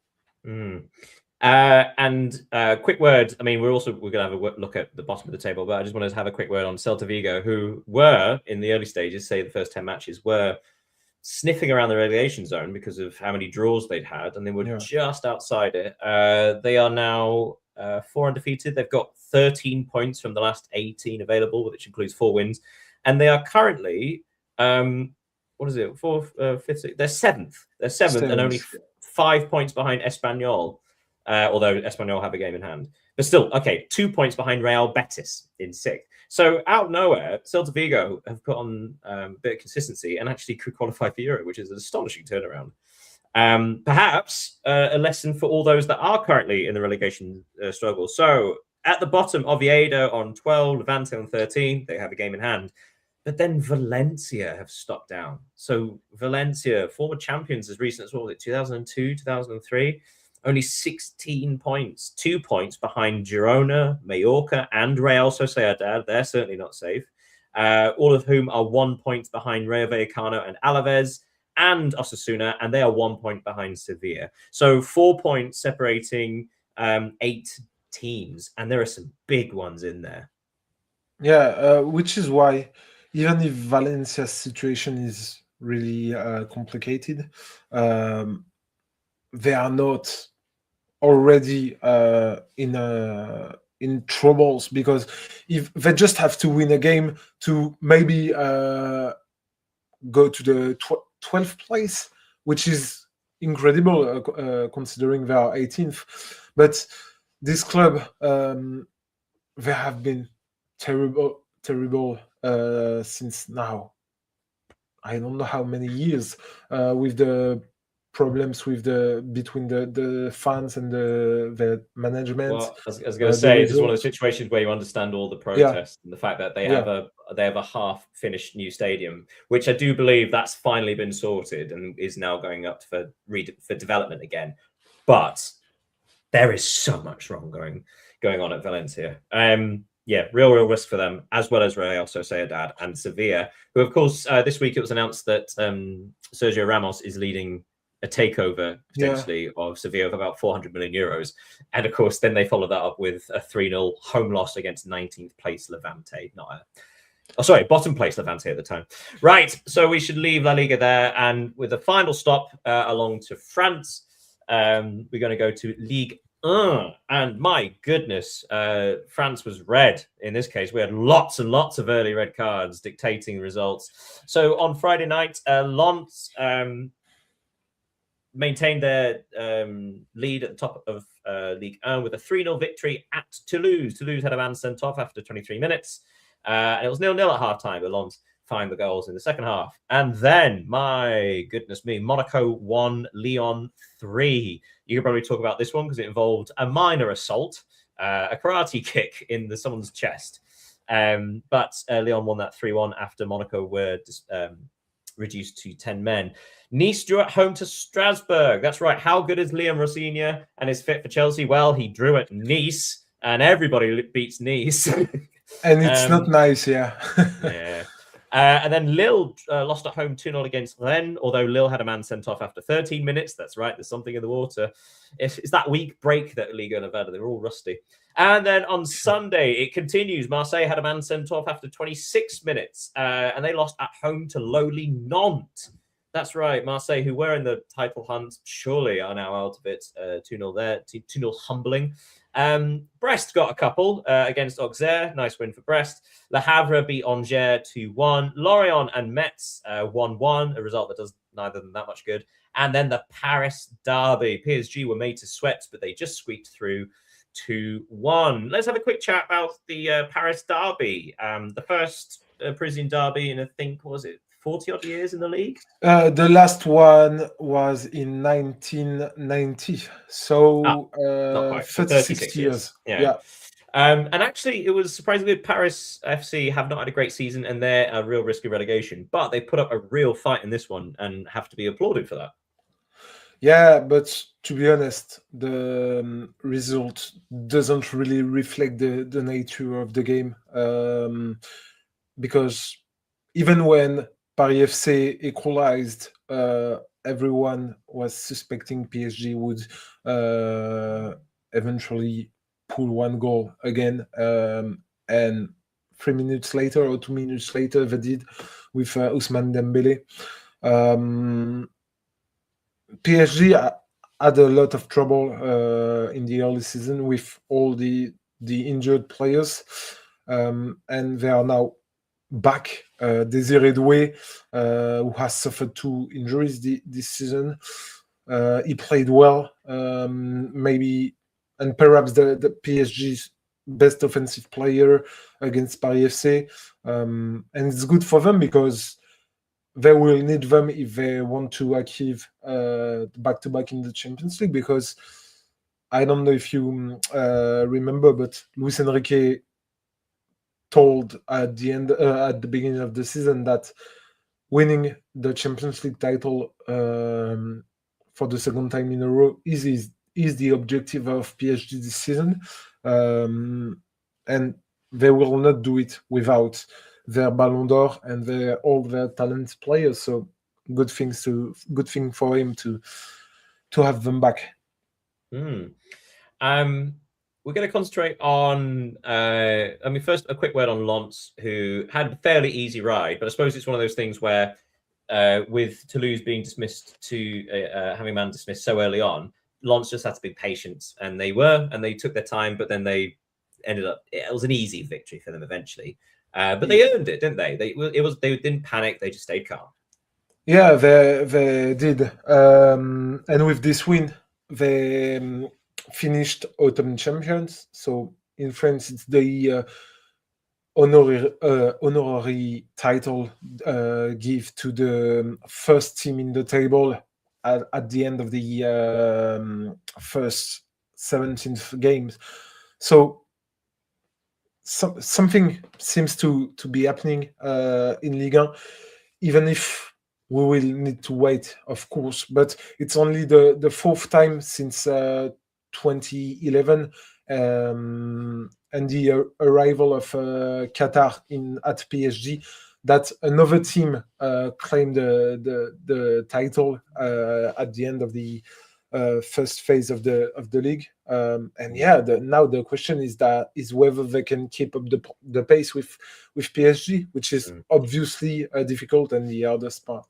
And quick word. I mean, we're going to have a look at the bottom of the table, but I just wanted to have a quick word on Celta Vigo, who were in the early stages, say the first 10 matches, were sniffing around the relegation zone because of how many draws they'd had, and they were just outside it. They are now 4 undefeated. They've got 13 points from the last 18 available, which includes 4 wins, and they are currently what is it? 4th, 5th, 6th? They're 7th. They're 7th, and only 5 points behind Espanyol. Although Espanyol have a game in hand. But still, okay, 2 points behind Real Betis in 6th. So out of nowhere, Celta Vigo have put on a bit of consistency and actually could qualify for Euro, which is an astonishing turnaround. Perhaps a lesson for all those that are currently in the relegation struggle. So at the bottom, Oviedo on 12, Levante on 13. They have a game in hand. But then Valencia have stopped down. So Valencia, former champions as recent as, what was it, 2002, 2003? Only 16 points, 2 points behind Girona, Mallorca, and Real Sociedad. They're certainly not safe. All of whom are 1 point behind Rayo Vallecano and Alaves and Osasuna, and they are 1 point behind Sevilla. So 4 points separating 8 teams, and there are some big ones in there. Yeah, which is why, even if Valencia's situation is really complicated, they are not already in troubles, because if they just have to win a game to maybe go to the 12th place, which is incredible considering they are 18th. But this club, they have been terrible since now. I don't know how many years, with the problems between the fans and the management. Well, I was going to say, this is one of the situations where you understand all the protests and the fact that they have a half-finished new stadium, which I do believe that's finally been sorted and is now going up for development again. But there is so much wrong going on at Valencia. Real risk for them, as well as Real Sociedad and Sevilla, who, of course, this week it was announced that Sergio Ramos is leading a takeover potentially of Sevilla of about 400 million euros. And of course, then they followed that up with a 3-0 home loss against 19th place Levante. Bottom place Levante at the time. Right, so we should leave La Liga there. And with the final stop along to France, we're going to go to Ligue 1. And my goodness, France was red in this case. We had lots and lots of early red cards dictating results. So on Friday night, Lens maintained their lead at the top of Ligue 1 with a 3-0 victory at Toulouse. Toulouse had a man sent off after 23 minutes. And it was 0-0 at half-time, but Lens find the goals in the second half. And then, my goodness me, Monaco 1, Lyon 3. You can probably talk about this one because it involved a minor assault, a karate kick in someone's chest. But Lyon won that 3-1 after Monaco were reduced to 10 men. Nice drew at home to Strasbourg. That's right. How good is Liam Rossignol and is fit for Chelsea? Well, he drew at Nice, and everybody beats Nice. And it's not nice, yeah. And then Lille lost at home 2-0 against Rennes, although Lille had a man sent off after 13 minutes. That's right, there's something in the water. It's that week break that Liga have had. They're all rusty. And then on Sunday, it continues. Marseille had a man sent off after 26 minutes, and they lost at home to lowly Nantes. That's right, Marseille, who were in the title hunt, surely are now out of it. 2-0 there, 2-0 humbling. Brest got a couple against Auxerre. Nice win for Brest. Le Havre beat Angers 2-1. Lorient and Metz 1-1, a result that does neither of them that much good. And then the Paris derby. PSG were made to sweat, but they just squeaked through 2-1. Let's have a quick chat about the Paris derby. The first Parisian derby in, I think, was it 40-odd years in the league? The last one was in 1990. So 36 years. Yeah. And actually, it was surprisingly good. Paris FC have not had a great season, and they're a real risk of relegation. But they put up a real fight in this one, and have to be applauded for that. Yeah, but to be honest, the result doesn't really reflect the nature of the game. Because even when Paris FC equalized, everyone was suspecting PSG would eventually pull one goal again. And 3 minutes later or 2 minutes later, they did with Ousmane Dembele. PSG had a lot of trouble in the early season with all the injured players, and they are now back. Desiree Doué, who has suffered 2 injuries this season, he played well, maybe, and perhaps the PSG's best offensive player against Paris FC, and it's good for them because they will need them if they want to achieve back-to-back in the Champions League, because I don't know if you remember, but Luis Enrique told at the beginning of the season that winning the Champions League title for the second time in a row is the objective of PSG this season, and they will not do it without their Ballon d'Or and all their talented players. So good thing for him to have them back. We're going to concentrate on, first a quick word on Lens, who had a fairly easy ride, but I suppose it's one of those things where with Toulouse being dismissed to having man dismissed so early on, Lens just had to be patient, and they took their time, but then they ended up, it was an easy victory for them eventually. But they earned it, didn't they? They didn't panic, they just stayed calm. Yeah, they did. And with this win, they finished autumn champions. So in France, it's the honorary title give to the first team in the table at the end of the first 17th games. So something seems to be happening in Ligue 1, even if we will need to wait, of course. But it's only the fourth time since 2011 and the arrival of Qatar at PSG that another team claimed the title at the end of the first phase of the league. And yeah, now the question is whether they can keep up the pace with PSG, which is obviously difficult and the hardest part.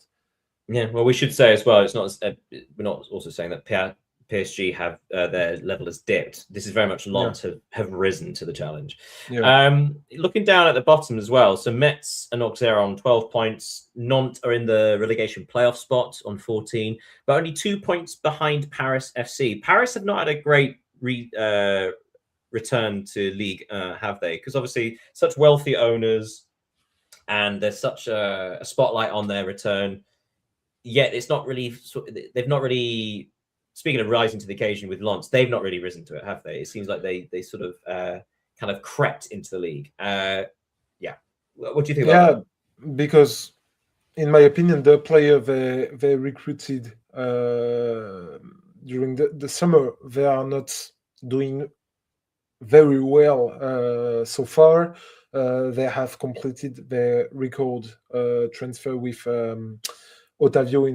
Yeah, well, we should say as well, it's not we're not also saying that PSG have their level has dipped. This is very much Lens have risen to the challenge. Yeah. Looking down at the bottom as well, so Metz and Auxerre on 12 points. Nantes are in the relegation playoff spot on 14, but only 2 points behind Paris FC. Paris have not had a great return to league, have they? Because obviously such wealthy owners, and there's such a spotlight on their return. Yet it's not really, they've not really, speaking of rising to the occasion with Lens, they've not really risen to it, have they? It seems like they sort of kind of crept into the league. Yeah. What do you think about that? Because in my opinion, the player they recruited during the summer, they are not doing very well so far. They have completed their record transfer with Otavio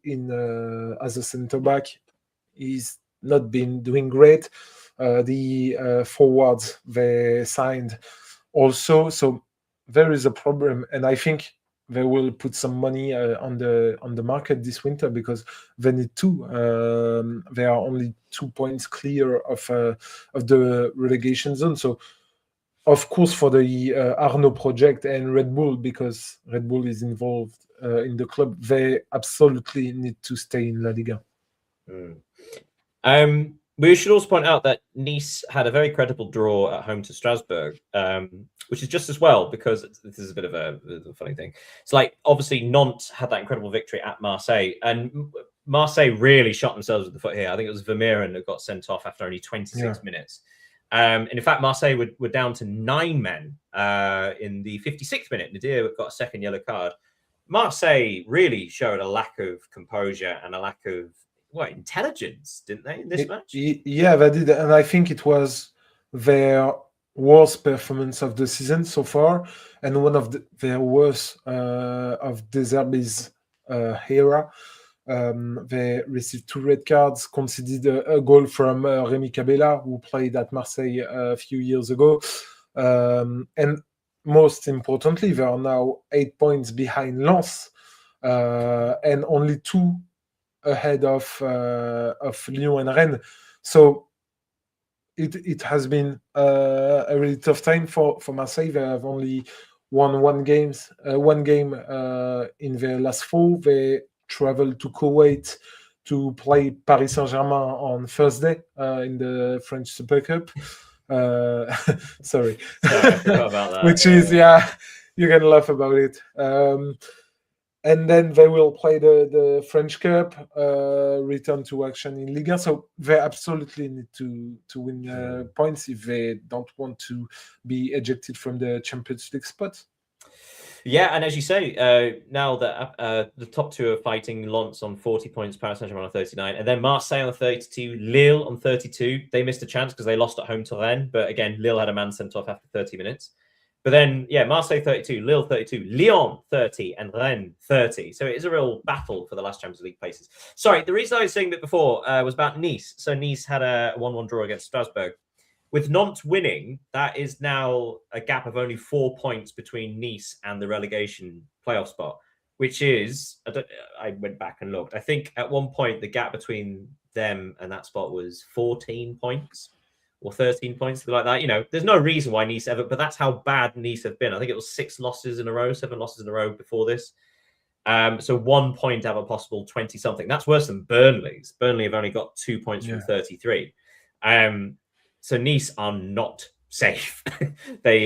in as a center back. He's not been doing great. The forwards they signed also, so there is a problem, and I think they will put some money on the market this winter because they need to. They are only 2 points clear of the relegation zone. So, of course, for the Arnaud project and Red Bull, because Red Bull is involved in the club, they absolutely need to stay in La Liga. We should also point out that Nice had a very credible draw at home to Strasbourg, which is just as well, because this is a bit of a funny thing. It's like, obviously, Nantes had that incredible victory at Marseille, and Marseille really shot themselves with the foot here. I think it was Vermeeren that got sent off after only 26 minutes. And in fact, Marseille were down to 9 men in the 56th minute. Nadir got a second yellow card. Marseille really showed a lack of composure and a lack of intelligence, didn't they, in this match? Yeah, they did, and I think it was their worst performance of the season so far, and one of their worst of De Zerbi's era. They received 2 red cards, conceded a goal from Remy Cabella, who played at Marseille a few years ago, and most importantly, they are now 8 points behind Lens, and only 2 ahead of Lyon and Rennes. So it has been a really tough time for Marseille. They have only won one game in their last 4. They traveled to Kuwait to play Paris Saint-Germain on Thursday in the French Super Cup. Sorry, I forgot about that. Which is you can laugh about it. And then they will play the French Cup, return to action in Liga. So they absolutely need to win points if they don't want to be ejected from the Champions League spot. Yeah, and as you say, now that the top 2 are fighting, Lens on 40 points, Paris Saint-Germain on 39, and then Marseille on 32, Lille on 32. They missed a chance because they lost at home to Rennes, but again, Lille had a man sent off after 30 minutes. But then, Marseille 32, Lille 32, Lyon 30, and Rennes 30. So it is a real battle for the last Champions League places. Sorry, the reason I was saying that before was about Nice. So Nice had a 1-1 draw against Strasbourg. With Nantes winning, that is now a gap of only 4 points between Nice and the relegation playoff spot, which is, I went back and looked. I think at one point, the gap between them and that spot was 14 points. Or 13 points, something like that. There's no reason why Nice ever, but that's how bad Nice have been. I think it was 7 losses in a row before this. So 1 point out of a possible 20-something. That's worse than Burnley's. Burnley have only got 2 points from 33. So Nice are not safe. They,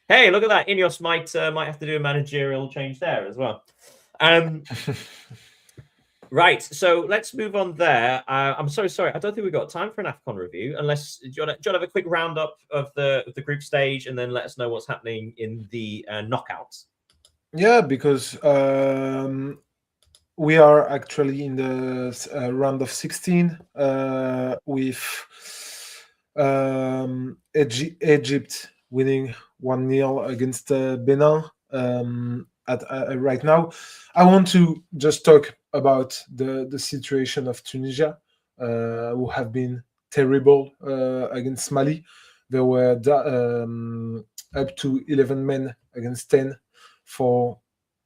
Hey, look at that. Ineos might have to do a managerial change there as well. Right, so let's move on there. I'm so sorry. I don't think we've got time for an AFCON review, unless do you want to have a quick roundup of the group stage and then let us know what's happening in the knockouts? Yeah, because we are actually in the round of 16 with Egypt winning 1-0 against Benin. Right now, I want to just talk about the situation of Tunisia, who have been terrible against Mali. They were up to 11 men against 10 for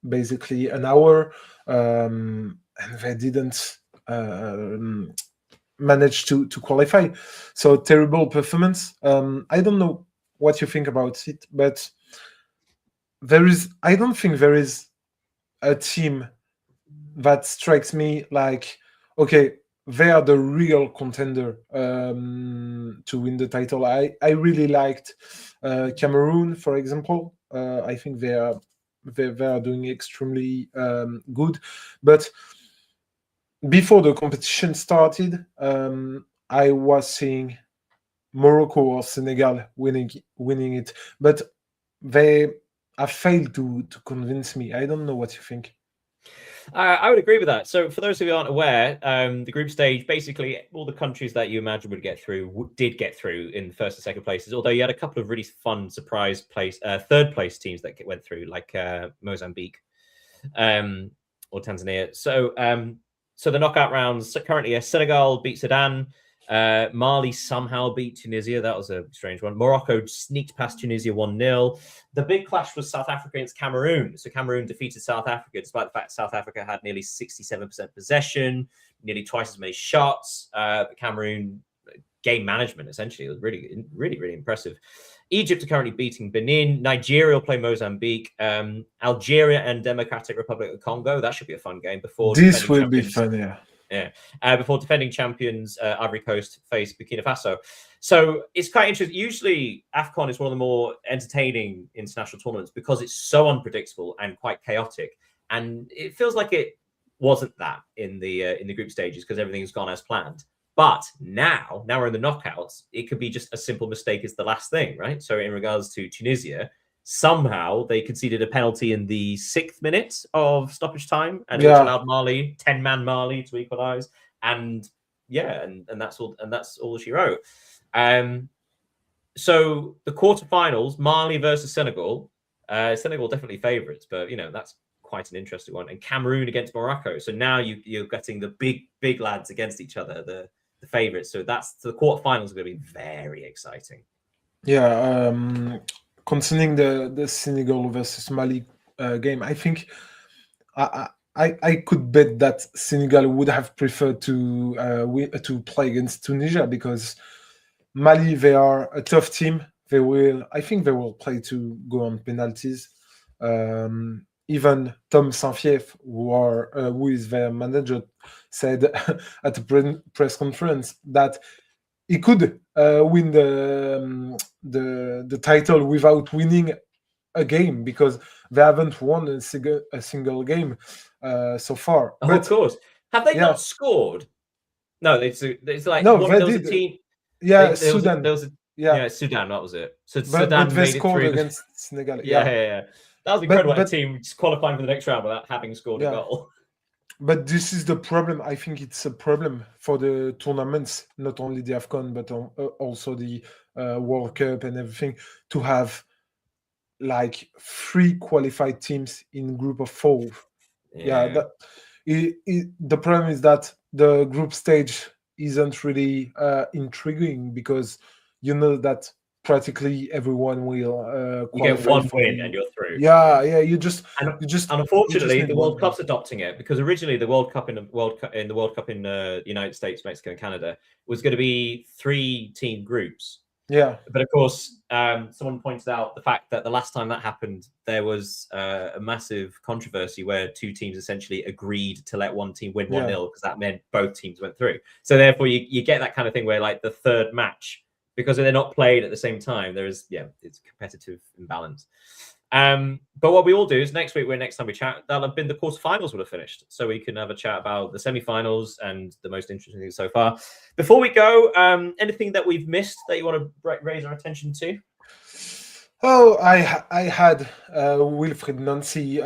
basically an hour, and they didn't manage to qualify. So terrible performance. I don't know what you think about it, but I don't think there is a team that strikes me like, okay, they are the real contender to win the title. I really liked Cameroon, for example. I think they are doing extremely good. But before the competition started, I was seeing Morocco or Senegal winning it, but they have failed to convince me. I don't know what you think. I would agree with that. So for those who aren't aware, the group stage, basically all the countries that you imagine would get through did get through in first and second places, although you had a couple of really fun surprise third place teams that went through, like Mozambique or Tanzania. So the knockout rounds currently, Senegal beat Sudan. Mali somehow beat Tunisia. That was a strange one. Morocco sneaked past Tunisia 1-0. The big clash was South Africa against Cameroon. So Cameroon defeated South Africa, despite the fact South Africa had nearly 67% possession, nearly twice as many shots. But Cameroon game management, essentially, was really, really, really impressive. Egypt are currently beating Benin. Nigeria will play Mozambique. Algeria and Democratic Republic of Congo. That should be a fun game. This will be fun, yeah. Yeah, before defending champions Ivory Coast face Burkina Faso. So it's quite interesting. Usually AFCON is one of the more entertaining international tournaments because it's so unpredictable and quite chaotic. And it feels like it wasn't that in the group stages because everything's gone as planned. But now we're in the knockouts. It could be just a simple mistake is the last thing, right? So in regards to Tunisia, somehow they conceded a penalty in the 6th minute of stoppage time, and which allowed Mali, 10-man Mali, to equalise. And that's all she wrote. So the quarterfinals, Mali versus Senegal. Senegal definitely favourites, but that's quite an interesting one. And Cameroon against Morocco. So now you're getting the big lads against each other, the favourites. So the quarterfinals are going to be very exciting. Yeah, concerning the Senegal versus Mali game, I think I could bet that Senegal would have preferred to play against Tunisia, because Mali, they are a tough team. I think they will play to go on penalties. Even Tom Saint-Fief, who is their manager, said at a press conference that he could win the title without winning a game, because they haven't won a single game so far. Oh, but, of course, have they not scored? No, it's like no, there was a team. Yeah, Sudan. Sudan. That was it. So Sudan but they scored against Senegal. Yeah. That was incredible. A team qualifying for the next round without having scored a goal. But this is the problem. I think it's a problem for the tournaments, not only the AFCON, but also the World Cup and everything, to have like 3 qualified teams in group of 4. The problem is that the group stage isn't really intriguing, because that practically everyone will you get one win and you're through. You just unfortunately the World Cup's adopting it, because originally the World Cup in the United States, Mexico, and Canada was going to be 3-team groups. Yeah. But of course, someone pointed out the fact that the last time that happened, there was a massive controversy where 2 teams essentially agreed to let one team win 1-0, because that meant both teams went through. So therefore, you get that kind of thing where, like, the third match, because they're not played at the same time, it's competitive imbalance. But what we all do is next time we chat, that'll have been the quarterfinals will have finished, so we can have a chat about the semi-finals and the most interesting things so far. Before we go, anything that we've missed that you want to raise our attention to? Oh, I had Wilfried Nancy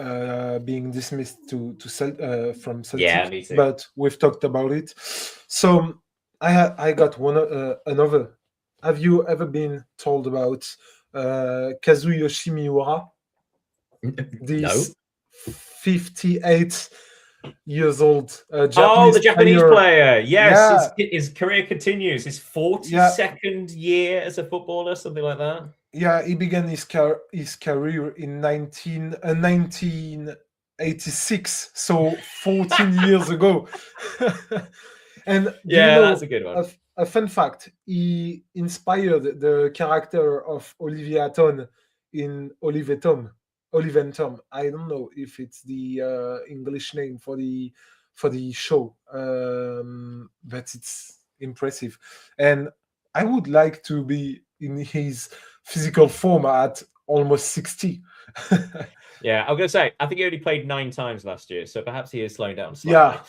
being dismissed from Celtic. Yeah, me too. But we've talked about it. So I got another. Have you ever been told about Kazuyoshi Miura? This 58 years old Japanese the Japanese player. Yes, his career continues. His 42nd year as a footballer, something like that. Yeah, he began his career in 1986, so 14 years ago. And that's a good one. A fun fact: he inspired the character of Olivia Hatton in Olive and Tom. I don't know if it's the English name for the show, but it's impressive. And I would like to be in his physical form at almost 60. Yeah, I'm going to say, I think he only played 9 times last year, so perhaps he is slowing down slightly.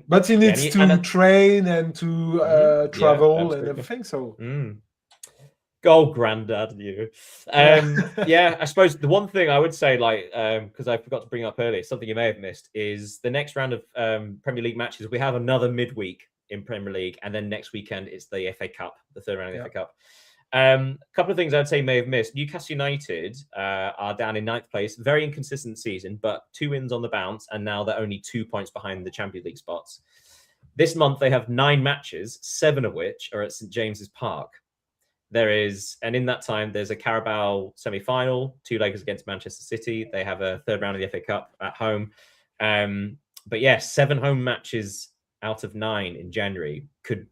But he needs to train and to travel and everything. So, go, granddad, you. I suppose the one thing I would say, because I forgot to bring up earlier, something you may have missed, is the next round of Premier League matches. We have another midweek in Premier League, and then next weekend it's the FA Cup, the third round of the FA Cup. A couple of things I'd say may have missed. Newcastle United are down in 9th place. Very inconsistent season, but 2 wins on the bounce, and now they're only 2 points behind the Champions League spots. This month they have 9 matches, 7 of which are at St James's Park. And in that time, there's a Carabao semi-final, 2 legs against Manchester City. They have a third round of the FA Cup at home. But 7 home matches out of 9 in January could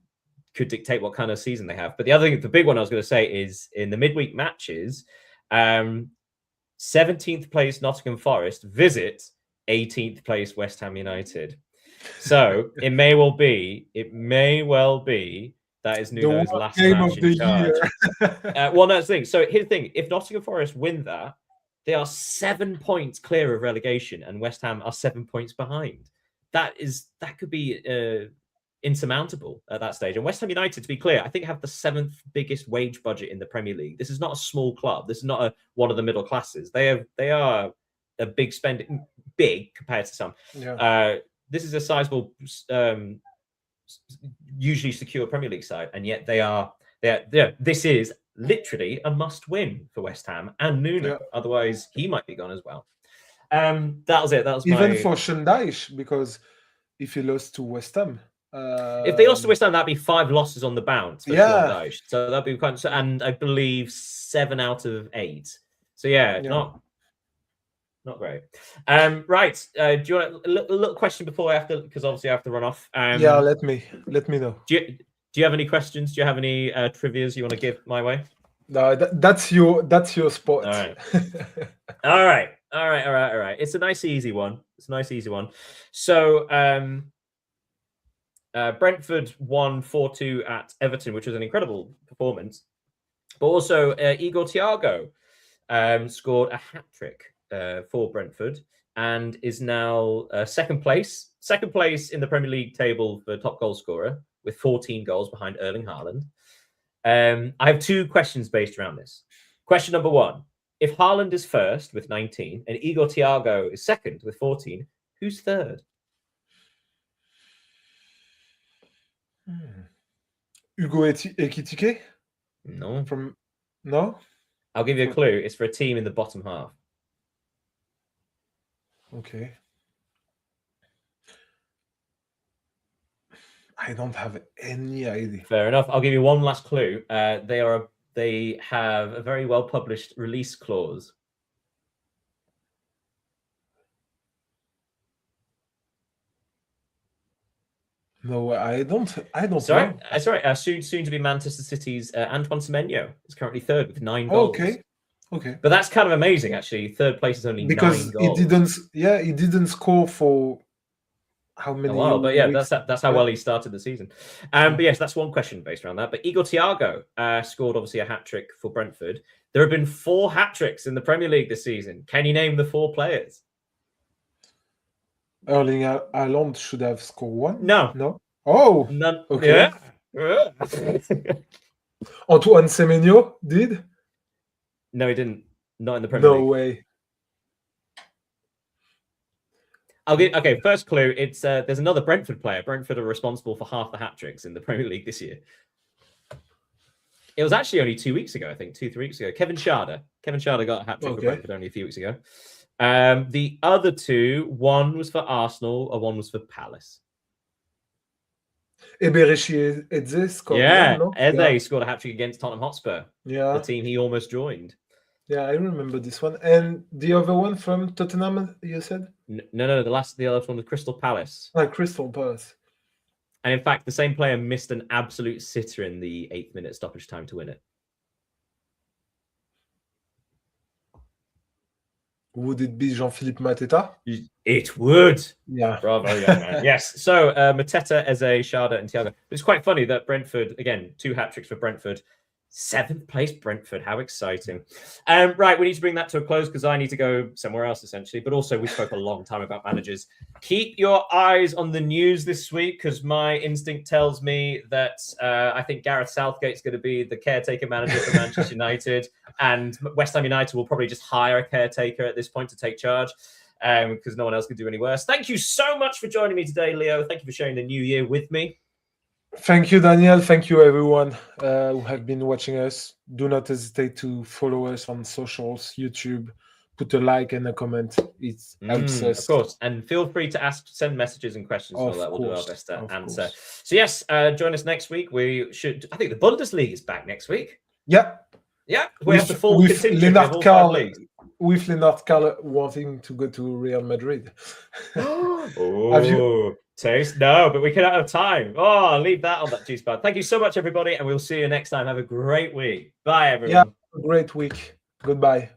dictate what kind of season they have. But the big one I was going to say is in the midweek matches, 17th place Nottingham Forest visit 18th place West Ham United. So it may well be that is Nuno's last match in charge. Well, that's the thing. So here's the thing: if Nottingham Forest win that, they are 7 points clear of relegation, and West Ham are 7 points behind. That could be insurmountable at that stage. And West Ham United, to be clear, I think have the 7th biggest wage budget in the Premier League. This is not a small club. This is not one of the middle classes. They are a big spending, big compared to some. Yeah. This is a sizable, usually secure Premier League side, and yet this is literally a must-win for West Ham and Nuno. Yeah. Otherwise, he might be gone as well. That was it. That was even for Shendaich, because if he lost to West Ham, if they lost to West Ham, that'd be 5 losses on the bounce for Shendaich. So that'd be quite. And I believe 7 out of 8. So not great. Right. Do you want a little question before I have to? Because obviously I have to run off. Yeah, let me know. Do you have any questions? Do you have any trivias you want to give my way? No, that's your sport. All right. All right. It's a nice easy one. So Brentford won 4-2 at Everton, which was an incredible performance. But also Igor Thiago scored a hat-trick for Brentford and is now second place in the Premier League table for top goal scorer with 14 goals behind Erling Haaland. I have 2 questions based around this. Question number 1, if Haaland is first with 19 and Igor Thiago is second with 14, who's third? Hugo Ekitike? No. No? I'll give you a clue. It's for a team in the bottom half. Okay. I don't have any idea. Fair enough. I'll give you one last clue. They have a very well published release clause. No, I don't. Sorry, know. Sorry. Soon to be Manchester City's Antoine Semenyo is currently third with 9 goals. Okay. But that's kind of amazing, actually. Third place is only 9 goals. He didn't score for how many? Well, but yeah, that's how well he started the season. But yes, that's one question based around that. But Igor Thiago scored obviously a hat-trick for Brentford. There have been 4 hat-tricks in the Premier League this season. Can you name the 4 players? Erling Haaland should have scored 1. No. Oh. None. Okay. Yeah. Antoine Semenyo did? No, he didn't. Not in the Premier League. No way. Okay, first clue. It's there's another Brentford player. Brentford are responsible for half the hat-tricks in the Premier League this year. It was actually only 2 weeks ago, I think, 2-3 weeks ago. Kevin Schade got a hat-trick for Brentford only a few weeks ago. The other 2, one was for Arsenal, and one was for Palace. Eberechi Eze scored. Eze scored a hat-trick against Tottenham Hotspur. Yeah. The team he almost joined. Yeah, I remember this one. And the other one from Tottenham, you said? No. The other one was Crystal Palace. Crystal Palace. And in fact, the same player missed an absolute sitter in the 8th minute stoppage time to win it. Would it be Jean-Philippe Mateta? It would. Yeah. Bravo, young man. Yes. So Mateta, Eze, Schade, and Thiago. It's quite funny that Brentford, again, 2 hat-tricks for Brentford. 7th place Brentford. How exciting. Right, we need to bring that to a close because I need to go somewhere else, essentially. But also, we spoke a long time about managers. Keep your eyes on the news this week because my instinct tells me that I think Gareth Southgate's going to be the caretaker manager for Manchester United. And West Ham United will probably just hire a caretaker at this point to take charge because no one else can do any worse. Thank you so much for joining me today, Leo. Thank you for sharing the new year with me. Thank you, Daniel. Thank you, everyone who have been watching us. Do not hesitate to follow us on socials, YouTube. Put a like and a comment. It helps us. Of course. And feel free to send messages and questions. And all that. We'll do our best to answer. Course. So, yes, join us next week. I think the Bundesliga is back next week. Yeah. Yeah. We have the full contingent of all 5 leagues. With Lennart Carl wanting to go to Real Madrid. Have you... Taste? No, but we can have time. Oh, leave that on that juice bar. Thank you so much, everybody, and we'll see you next time. Have a great week. Bye, everyone. Yeah, a great week. Goodbye.